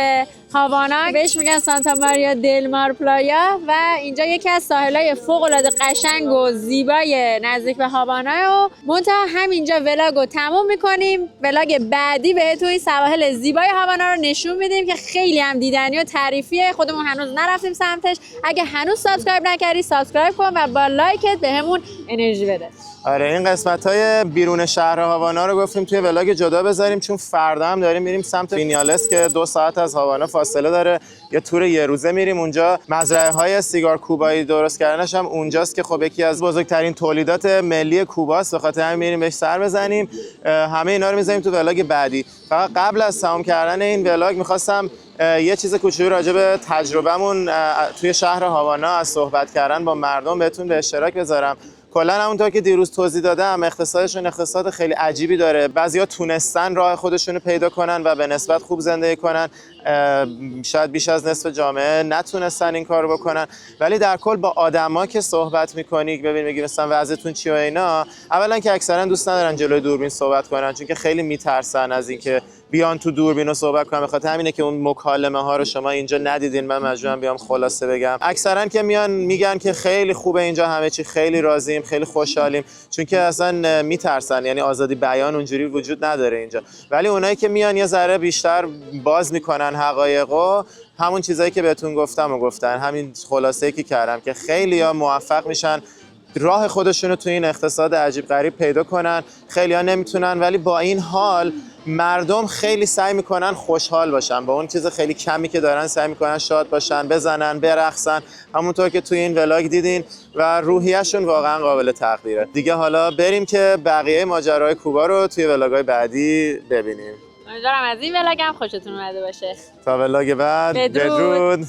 هاوانا، بهش میگن سانتا ماریا دل مار پلایا و اینجا یکی از ساحل‌های فوق‌العاده قشنگ و زیبای نزدیک به هاوانا و منتها همینجا ولاگو تموم میکنیم. ولاگ بعدی بهتون این سواحل زیبای هاوانا رو نشون میدیم که خیلی هم دیدنی و تعریفیه. خودمون هنوز نرفتیم سمتش. اگه هنوز سابسکرایب نکردی سابسکرایب کن و با لایکت بهمون انرژی بده. آره این قسمت‌های بیرون شهر هاوانا رو گفتیم توی ولاگ جدا بذاریم، چون فردا هم داریم میریم سمت وینیالس که 2 ساعت از هاوانا فاصله داره. یه تور یه روزه میریم اونجا. مزرعه‌های سیگار کوبایی درست کردنش هم اونجاست که خب یکی از بزرگترین تولیدات ملی کوباست، به خاطر همین میریم بهش سر بزنیم. همه اینا رو می‌ذاریم تو ولاگ بعدی. فقط قبل از تمام کردن این ولاگ می‌خواستم یه چیز کوچولو راجع به تجربهمون توی شهر هاوانا از صحبت کردن با مردم بهتون به اشتراک بذارم. کلا همونطور که دیروز توضیح دادم اقتصادشون اقتصاد خیلی عجیبی داره. بعضیا تونستن راه خودشون رو پیدا کنن و به نسبت خوب زندگی کنن، شاید بیش از نصف جامعه نتونستن این کارو بکنن. ولی در کل با آدما که صحبت می‌کنی ببین میگی مثلا وضعیتون چیه و اینا، اولا که اکثرا دوست ندارن جلوی دوربین صحبت کنن چون که خیلی میترسن از اینکه بیان تو دوربین رو صحبت کنن. به خاطر همینه که اون مکالمه ها رو شما اینجا ندیدین، من مجبورم بیام خلاصه بگم. اکثرا که میان میگن که خیلی خوبه اینجا، همه چی خیلی راضییم، خیلی خوشحالیم، چون که اصلا میترسن، یعنی آزادی بیان اونجوری وجود نداره اینجا. ولی اونایی که میان یه ذره بیشتر باز میکنن حقایقو، همون چیزایی که بهتون گفتم و گفتن، همین خلاصه‌ای که کردم که خیلی‌ها موفق میشن راه خودشونو تو این اقتصاد عجیب غریب پیدا کنن. خیلی‌ها نمیتونن، ولی با این حال مردم خیلی سعی میکنن خوشحال باشن، با اون چیز خیلی کمی که دارن سعی میکنن شاد باشن، بزنن، برقصن، همونطور که توی این ولاگ دیدین و روحیه‌شون واقعا قابل تقدیره. دیگه حالا بریم که بقیه ماجرای کوبا رو توی ولاگ‌های بعدی ببینیم. امیدوارم از این ولاگ هم خوشتون اومده باشه. تا ولاگ بعد بدرود.